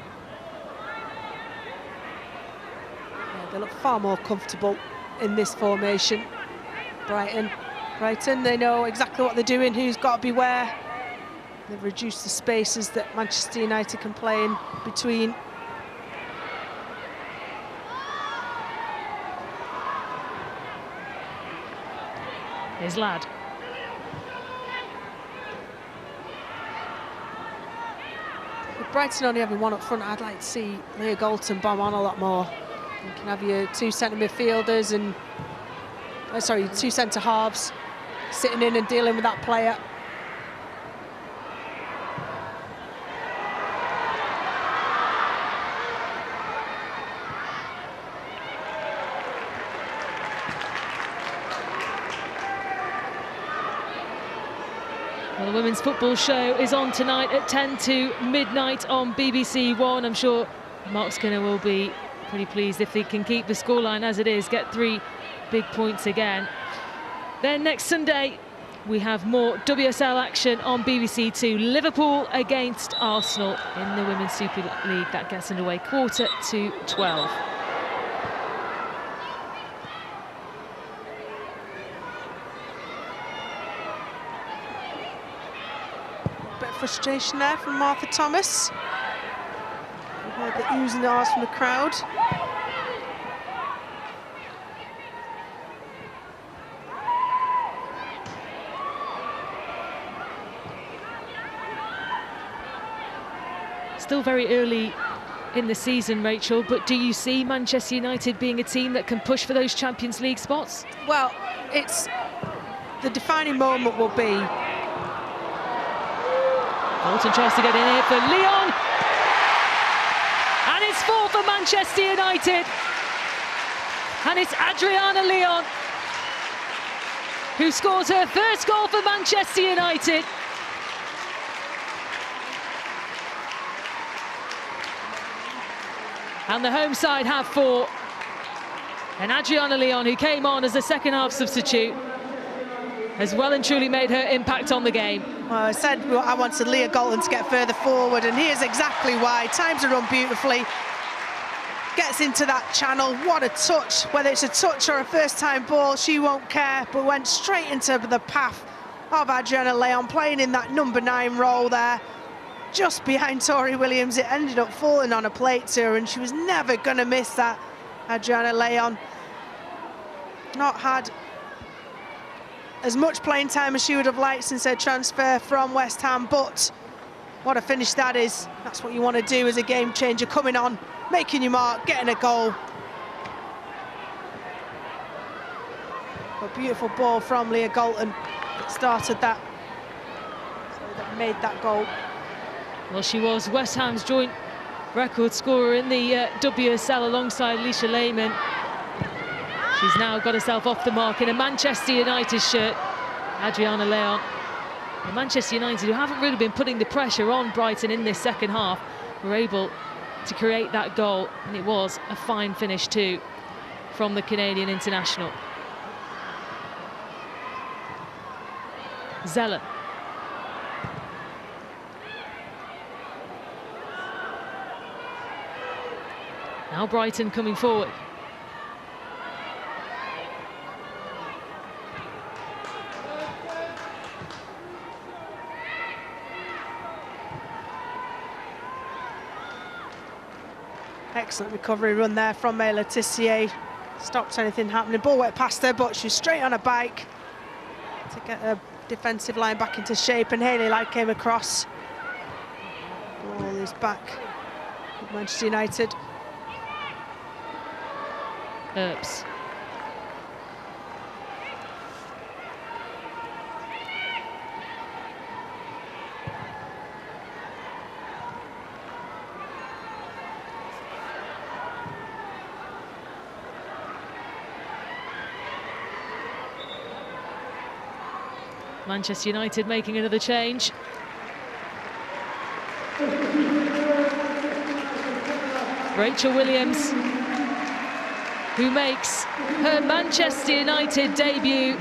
They look far more comfortable in this formation. Brighton, they know exactly what they're doing, who's got to be where. They've reduced the spaces that Manchester United can play in between. Here's Ladd. With Brighton only having one up front, I'd like to see Leah Galton bomb on a lot more. You can have your 2 centre midfielders and, 2 centre halves sitting in and dealing with that player. Well, the Women's Football Show is on tonight at 10 to midnight on BBC One. I'm sure Mark Skinner will be pretty pleased if they can keep the scoreline as it is, get 3 big points again. Then next Sunday, we have more WSL action on BBC Two. Liverpool against Arsenal in the Women's Super League. That gets underway 11:45. frustration there from Martha Thomas. We heard the oohs and ahs from the crowd. Still very early in the season, Rachel, but do you see Manchester United being a team that can push for those Champions League spots? Well, it's the defining moment will be. Bolton tries to get in here for Leon, and it's 4 for Manchester United, and it's Adriana Leon who scores her first goal for Manchester United. And the home side have 4. And Adriana Leon, who came on as a second-half substitute, has well and truly made her impact on the game. Well, I said I wanted Leah Galton to get further forward, and here's exactly why. Times her run beautifully. Gets into that channel. What a touch. Whether it's a touch or a first-time ball, she won't care, but went straight into the path of Adriana Leon, playing in that number 9 role there. Just behind Tori Williams, it ended up falling on a plate to her, and she was never going to miss that. Adriana Leon not had as much playing time as she would have liked since her transfer from West Ham, but what a finish that is. That's what you want to do as a game changer, coming on, making your mark, getting a goal. A beautiful ball from Leah Galton that started that, so that made that goal. Well, she was West Ham's joint record scorer in the WSL alongside Leisha Lehmann. She's now got herself off the mark in a Manchester United shirt, Adriana Leon. And Manchester United, who haven't really been putting the pressure on Brighton in this second half, were able to create that goal, and it was a fine finish too from the Canadian international. Zeller. Now Brighton coming forward. Excellent recovery run there from May Letitia. Stopped anything happening. Ball went past her, but she's straight on a bike to get her defensive line back into shape, and Hayley Light came across. Ball is back with Manchester United. Earps. Manchester United making another change. Rachel Williams, who makes her Manchester United debut.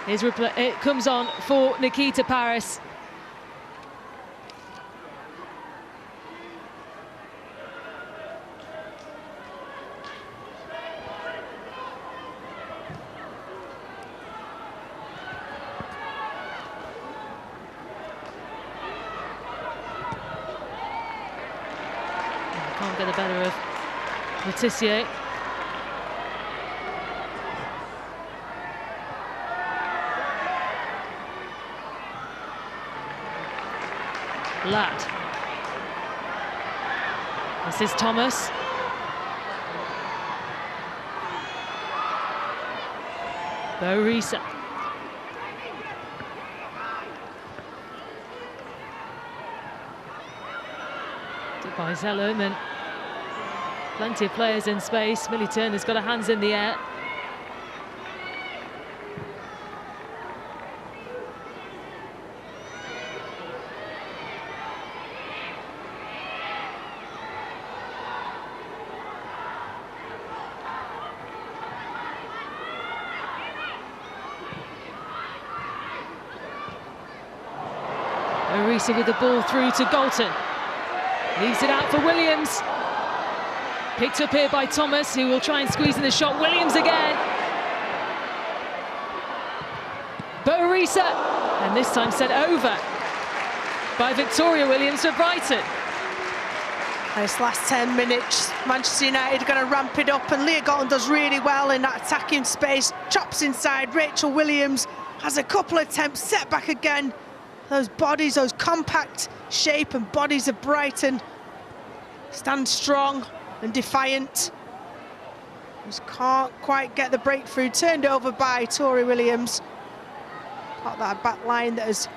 It comes on for Nikita Paris. Can't get the better of Letitia. Ladd. This is Thomas. Borisa. By Zellerman. Plenty of players in space. Millie Turner's got her hands in the air. Borisa with the ball through to Galton. Leaves it out for Williams. Picked up here by Thomas, who will try and squeeze in the shot. Williams again. Borisa, and this time sent over by Victoria Williams for Brighton. This last 10 minutes, Manchester United are going to ramp it up, and Leah Galton does really well in that attacking space. Chops inside, Rachel Williams has a couple of attempts, set back again. Those bodies, those compact shape and bodies of Brighton stand strong and defiant. Just can't quite get the breakthrough. Turned over by Tori Williams. Part of that back line that has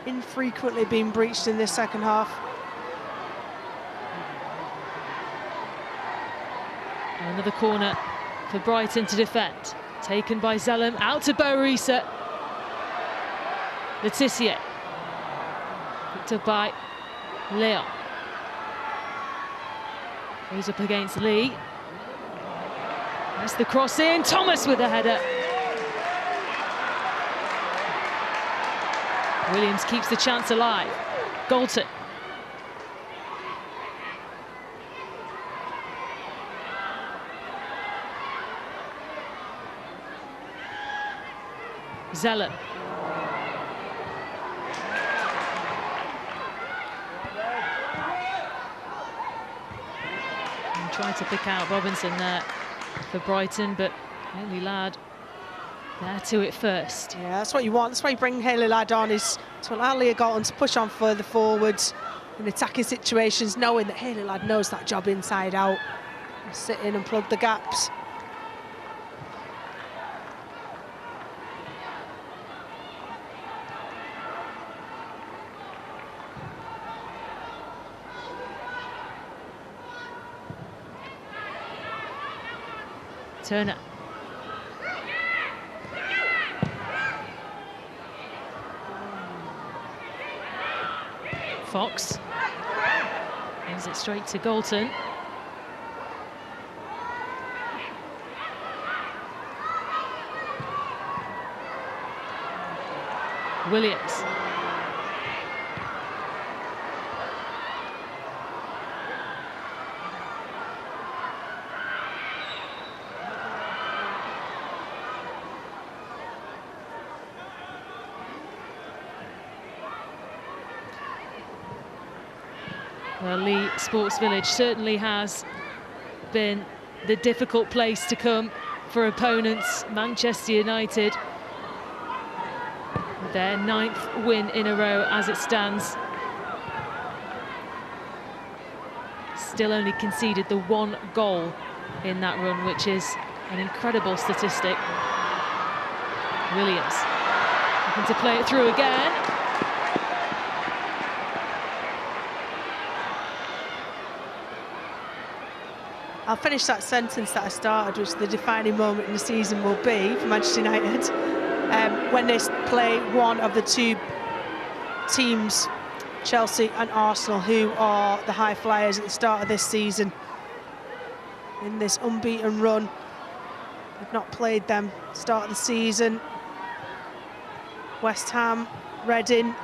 infrequently been breached in this second half. Another corner for Brighton to defend. Taken by Zellum, out to Boerisa. Letitia. Picked up by Leon. Goes up against Lee. That's the cross in. Thomas with a header. Williams keeps the chance alive. Galton. Zellum. And tried to pick out Robinson there for Brighton, but Hayley Ladd there to it first. Yeah, that's what you want. That's why you bring Hayley Ladd on, is to allow Leah Galton to push on further forwards in attacking situations, knowing that Hayley Ladd knows that job inside out. Sit in and plug the gaps. Turner. Fox. Brings it straight to Galton. Williams. Well, Lee Sports Village certainly has been the difficult place to come for opponents. Manchester United, their 9th win in a row as it stands. Still only conceded the 1 goal in that run, which is an incredible statistic. Williams looking to play it through again. I'll finish that sentence that I started, which the defining moment in the season will be for Manchester United when they play one of the 2 teams, Chelsea and Arsenal, who are the high flyers at the start of this season. In this unbeaten run, they've not played them start of the season. West Ham, Reading,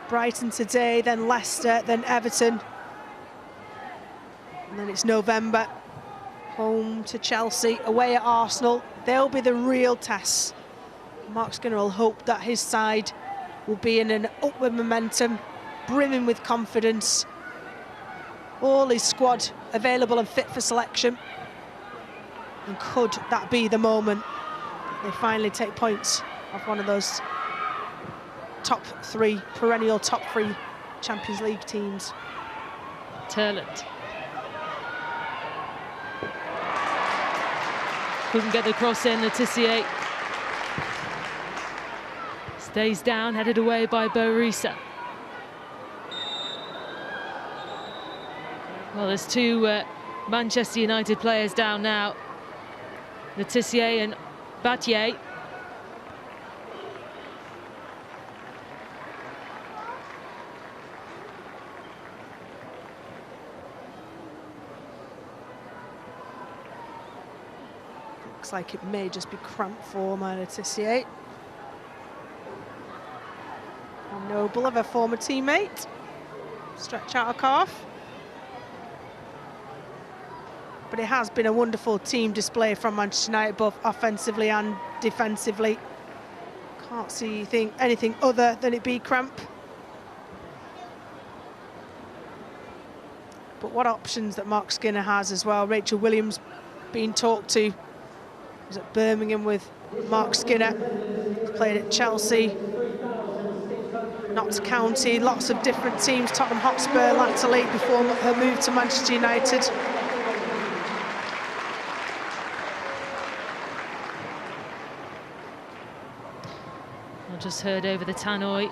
Brighton today, then Leicester, then Everton. And then it's November, home to Chelsea, away at Arsenal. They'll be the real tests. Mark Skinner will hope that his side will be in an upward momentum, brimming with confidence. All his squad available and fit for selection. And could that be the moment they finally take points off one of those top 3, perennial top 3 Champions League teams? Turland. Couldn't get the cross in. Letitia stays down, headed away by Boerisa. Well, there's 2 Manchester United players down now. Letitia and Battier. Looks like it may just be cramped form, Letitia. Noble of a former teammate. Stretch out a calf. But it has been a wonderful team display from Manchester United, both offensively and defensively. Can't see anything other than it be cramp. But what options that Mark Skinner has as well. Rachel Williams being talked to. Was at Birmingham with Mark Skinner. Played at Chelsea, Notts County, lots of different teams. Tottenham Hotspur, latterly before her move to Manchester United. I just heard over the tannoy,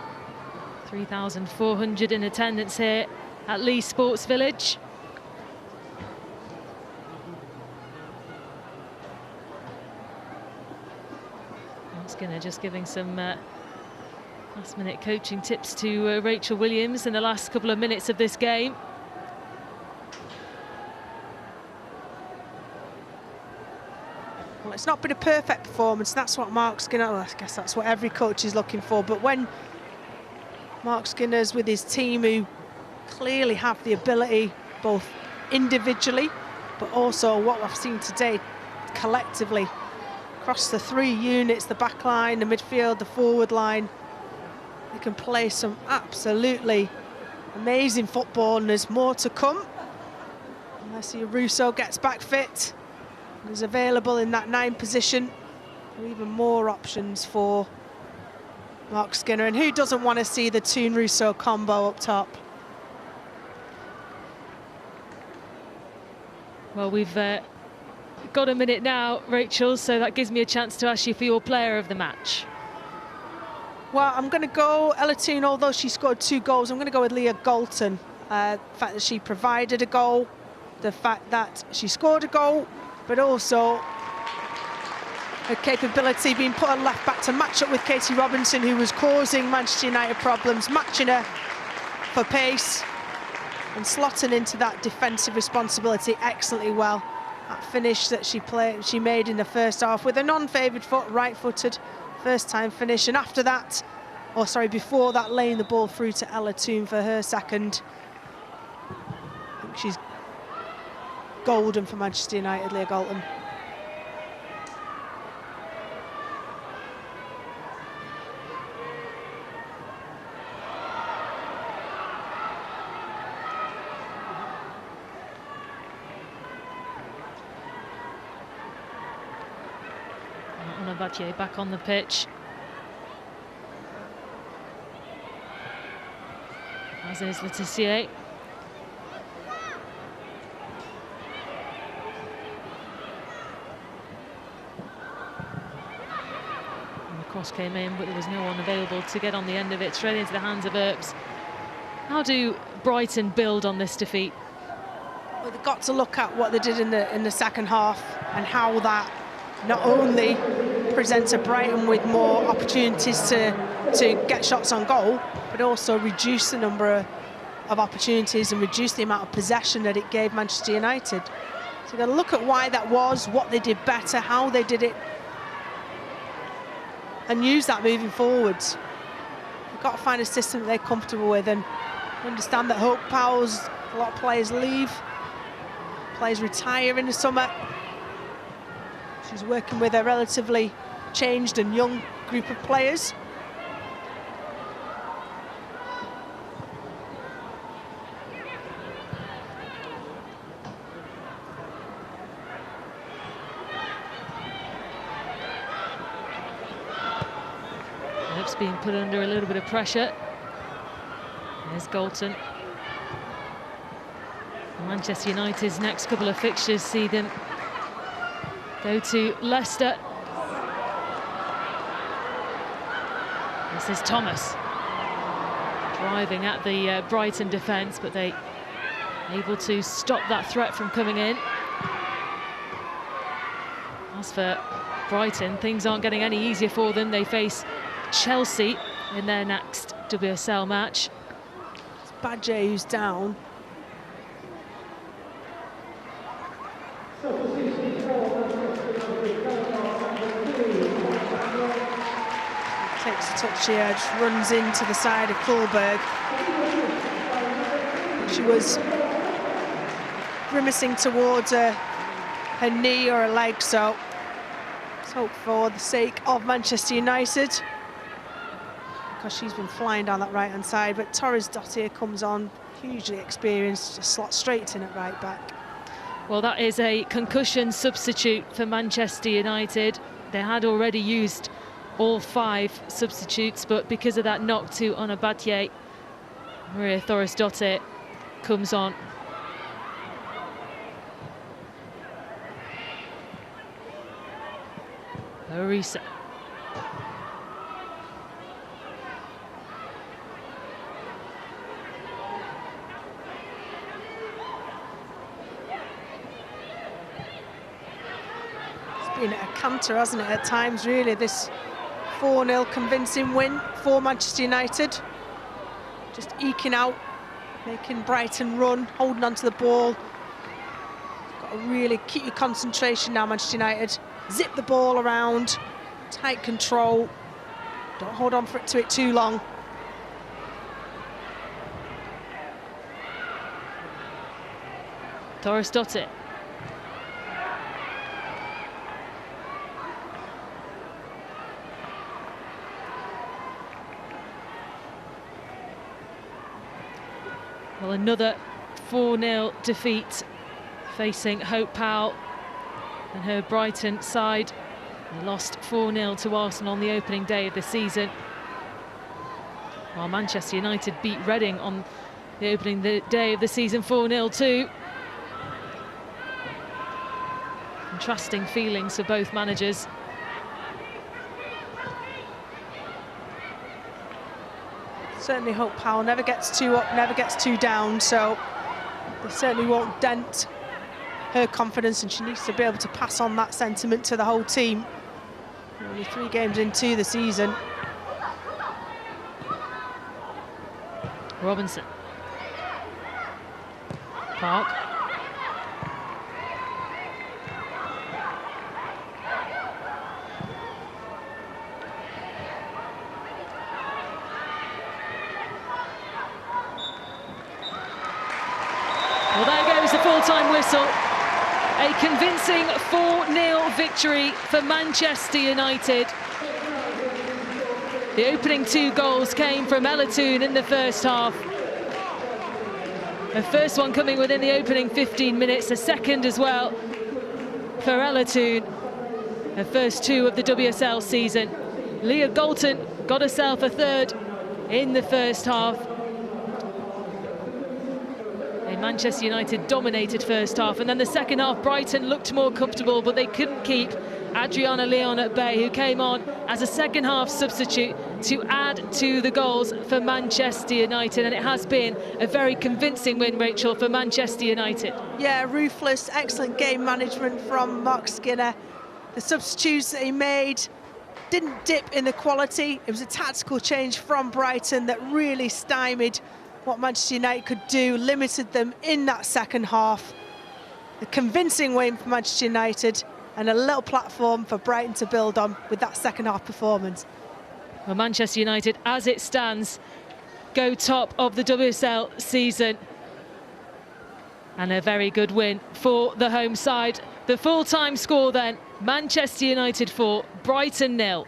3,400 in attendance here at Leigh Sports Village. Skinner just giving some last-minute coaching tips to Rachel Williams in the last couple of minutes of this game. Well, it's not been a perfect performance. That's what Mark Skinner, well, I guess that's what every coach is looking for. But when Mark Skinner's with his team, who clearly have the ability, both individually, but also what I've seen today collectively, across the three units, the back line, the midfield, the forward line, they can play some absolutely amazing football, and there's more to come. Alessia Russo gets back fit and is available in that 9 position. Even more options for Mark Skinner, and who doesn't want to see the Toon-Russo combo up top? Well, we've got a minute now, Rachel, so that gives me a chance to ask you for your player of the match. Well, I'm going to go Ella Toon, although she scored 2 goals. I'm going to go with Leah Galton. The fact that she provided a goal, the fact that she scored a goal, but also her capability being put on left back to match up with Katie Robinson, who was causing Manchester United problems, matching her for pace and slotting into that defensive responsibility excellently well. That finish that she made in the first half with a non-favoured foot, right-footed, first-time finish, and after that, or sorry, before that, laying the ball through to Ella Toon for her second. I think she's golden for Manchester United, Leah Galton. Batier back on the pitch. As is Letitia. And the cross came in, but there was no one available to get on the end of it, straight into the hands of Earps. How do Brighton build on this defeat? Well, they've got to look at what they did in the second half and how that not only presents a Brighton with more opportunities to get shots on goal, but also reduce the number of opportunities and reduce the amount of possession that it gave Manchester United. So you've got to look at why that was, what they did better, how they did it, and use that moving forwards. You've got to find a system that they're comfortable with, and understand that Hope Powell's, a lot of players leave, players retire in the summer. She's working with a relatively changed and young group of players. Earps being put under a little bit of pressure. There's Galton. Manchester United's next couple of fixtures see them go to Leicester. This is Thomas driving at the Brighton defence, but they able to stop that threat from coming in. As for Brighton, things aren't getting any easier for them. They face Chelsea in their next WSL match. It's Badger who's down. Takes a touch here, just runs into the side of Kohlberg. She was grimacing towards her knee or her leg, so let's hope for the sake of Manchester United because she's been flying down that right-hand side. But Torres Dottir comes on, hugely experienced, just slots straight in at right back. Well, that is a concussion substitute for Manchester United. They had already used all 5 substitutes, but because of that knock to Onabatye, Maria Torres Dottir comes on. Larissa. It's been a canter, hasn't it, at times, really, this 4-0 convincing win for Manchester United. Just eking out, making Brighton run, holding on to the ball. Got to really keep your concentration now, Manchester United. Zip the ball around, tight control. Don't hold on to it too long. Torres Dottir. Well, another 4-0 defeat facing Hope Powell and her Brighton side. They lost 4-0 to Arsenal on the opening day of the season, while Manchester United beat Reading on the opening day of the season 4-0 too. Contrasting feelings for both managers. Certainly Hope Powell never gets too up, never gets too down, so they certainly won't dent her confidence, and she needs to be able to pass on that sentiment to the whole team. Only 3 games into the season. Robinson. Park. Well, there goes the full-time whistle. A convincing 4-0 victory for Manchester United. The opening 2 goals came from Ella Toone in the first half. The first one coming within the opening 15 minutes, the second as well for Ella Toone. Her first 2 of the WSL season. Leah Galton got herself a 3rd in the first half. Manchester United dominated first half, and then the second half Brighton looked more comfortable, but they couldn't keep Adriana Leon at bay, who came on as a second half substitute to add to the goals for Manchester United, and it has been a very convincing win, Rachel, for Manchester United. Yeah, ruthless, excellent game management from Mark Skinner. The substitutes that he made didn't dip in the quality. It was a tactical change from Brighton that really stymied what Manchester United could do, limited them in that second half. A convincing win for Manchester United and a little platform for Brighton to build on with that second half performance. Well, Manchester United, as it stands, go top of the WSL season. And a very good win for the home side. The full-time score then, Manchester United 4, Brighton 0.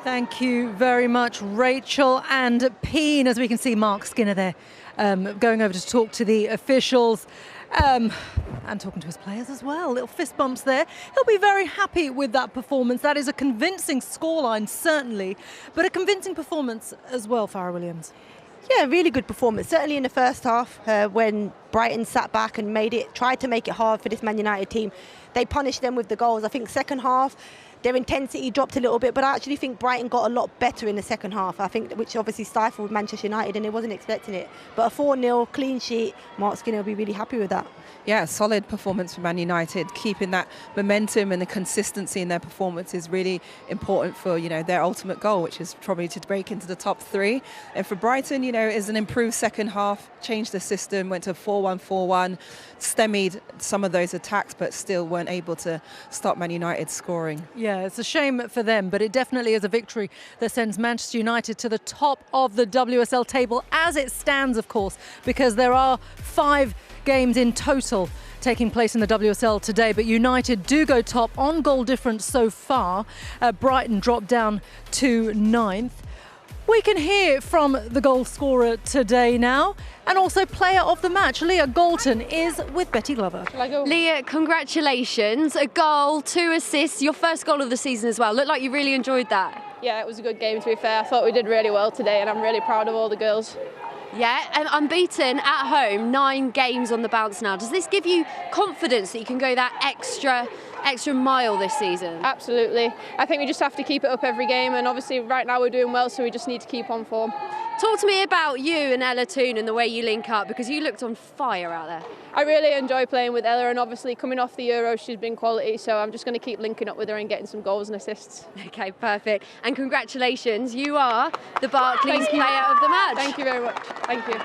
Thank you very much, Rachel and Peen. As we can see, Mark Skinner there going over to talk to the officials and talking to his players as well. Little fist bumps there. He'll be very happy with that performance. That is a convincing scoreline, certainly, but a convincing performance as well, Farah Williams. Yeah, really good performance. Certainly in the first half, when Brighton sat back and tried to make it hard for this Man United team, they punished them with the goals. I think second half, their intensity dropped a little bit, but I actually think Brighton got a lot better in the second half, I think, which obviously stifled Manchester United, and they wasn't expecting it. But a 4-0 clean sheet, Mark Skinner will be really happy with that. Yeah, solid performance for Man United. Keeping that momentum and the consistency in their performance is really important for, their ultimate goal, which is probably to break into the top 3. And for Brighton, is an improved second half, changed the system, went to 4-1-4-1, stymied some of those attacks, but still weren't able to stop Man United scoring. Yeah, it's a shame for them, but it definitely is a victory that sends Manchester United to the top of the WSL table as it stands, of course, because there are 5 games in total taking place in the WSL today, but United do go top on goal difference so far. Brighton dropped down to 9th. We can hear from the goal scorer today now, and also player of the match. Leah Galton is with Betty Glover. Leah, congratulations. A goal, 2 assists, your first goal of the season as well. Looked like you really enjoyed that. Yeah, it was a good game, to be fair. I thought we did really well today, and I'm really proud of all the girls. Yeah, and unbeaten at home, 9 games on the bounce now. Does this give you confidence that you can go that extra mile this season? Absolutely. I think we just have to keep it up every game, and obviously right now we're doing well, so we just need to keep on form. Talk to me about you and Ella Toone and the way you link up, because you looked on fire out there. I really enjoy playing with Ella, and obviously coming off the Euros, she's been quality, so I'm just going to keep linking up with her and getting some goals and assists. Okay, perfect. And congratulations, you are the Barclays player of the match. Thank you very much. Thank you.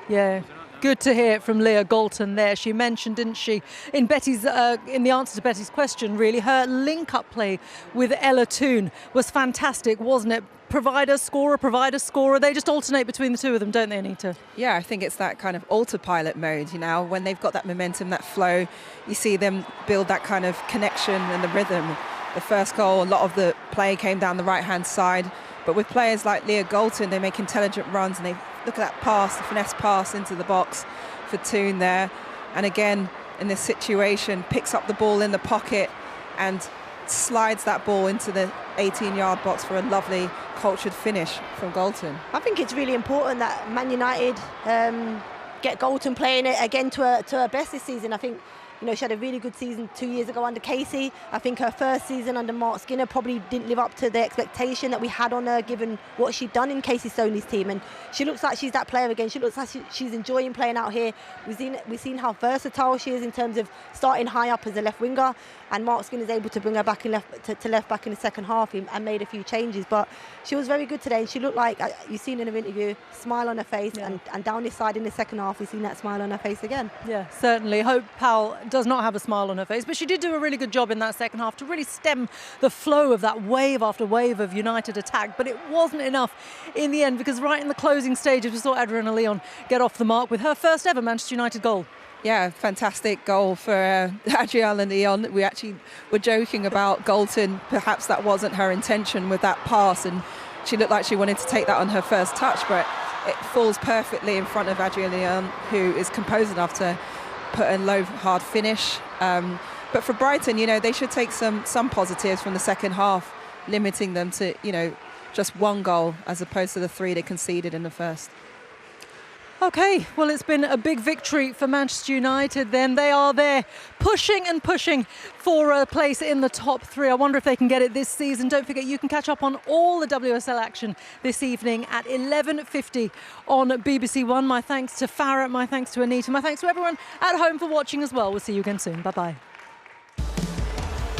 Yeah. Good to hear from Leah Galton there. She mentioned, didn't she, in the answer to Betty's question, really, her link-up play with Ella Toone was fantastic, wasn't it? Provider, scorer. They just alternate between the two of them, don't they, Anita? Yeah, I think it's that kind of autopilot mode, you know, when they've got that momentum, that flow, you see them build that kind of connection and the rhythm. The first goal, a lot of the play came down the right-hand side, but with players like Leah Galton, they make intelligent runs, and they look at that pass, the finesse pass into the box for Toone there. And again, in this situation, picks up the ball in the pocket and slides that ball into the 18-yard box for a lovely cultured finish from Galton. I think it's really important that Man United get Galton playing it again to her best this season. I think, you know, she had a really good season 2 years ago under Casey. I think her first season under Mark Skinner probably didn't live up to the expectation that we had on her, given what she'd done in Casey Stoney's team. And she looks like she's that player again. She looks like she's enjoying playing out here. We've seen how versatile she is in terms of starting high up as a left winger. And Mark Skinner's able to bring her back in left back in the second half and made a few changes. But she was very good today, and she looked like, you've seen in her interview, smile on her face, and down this side in the second half, we've seen that smile on her face again. Yeah, certainly. Hope Powell does not have a smile on her face, but she did do a really good job in that second half to really stem the flow of that wave after wave of United attack. But it wasn't enough in the end, because right in the closing stages, we saw Adriana Leon get off the mark with her first ever Manchester United goal. Yeah, fantastic goal for Adriana Leon. We actually were joking about Galton. Perhaps that wasn't her intention with that pass, and she looked like she wanted to take that on her first touch, but it falls perfectly in front of Adriana Leon, who is composed enough to put a low, hard finish. But for Brighton, you know, they should take some positives from the second half, limiting them to, you know, just 1 goal as opposed to the 3 they conceded in the first. OK, well, it's been a big victory for Manchester United then. They are there pushing and pushing for a place in the top 3. I wonder if they can get it this season. Don't forget, you can catch up on all the WSL action this evening at 11:50 on BBC One. My thanks to Farah, my thanks to Anita, my thanks to everyone at home for watching as well. We'll see you again soon. Bye-bye.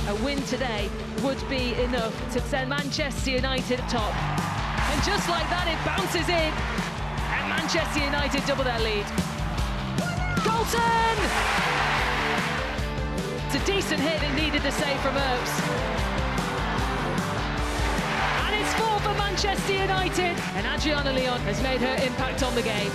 A win today would be enough to send Manchester United top. And just like that, it bounces in. And Manchester United double their lead. Galton! It's a decent hit, it needed the save from Earps. And it's 4 for Manchester United. And Adriana Leon has made her impact on the game.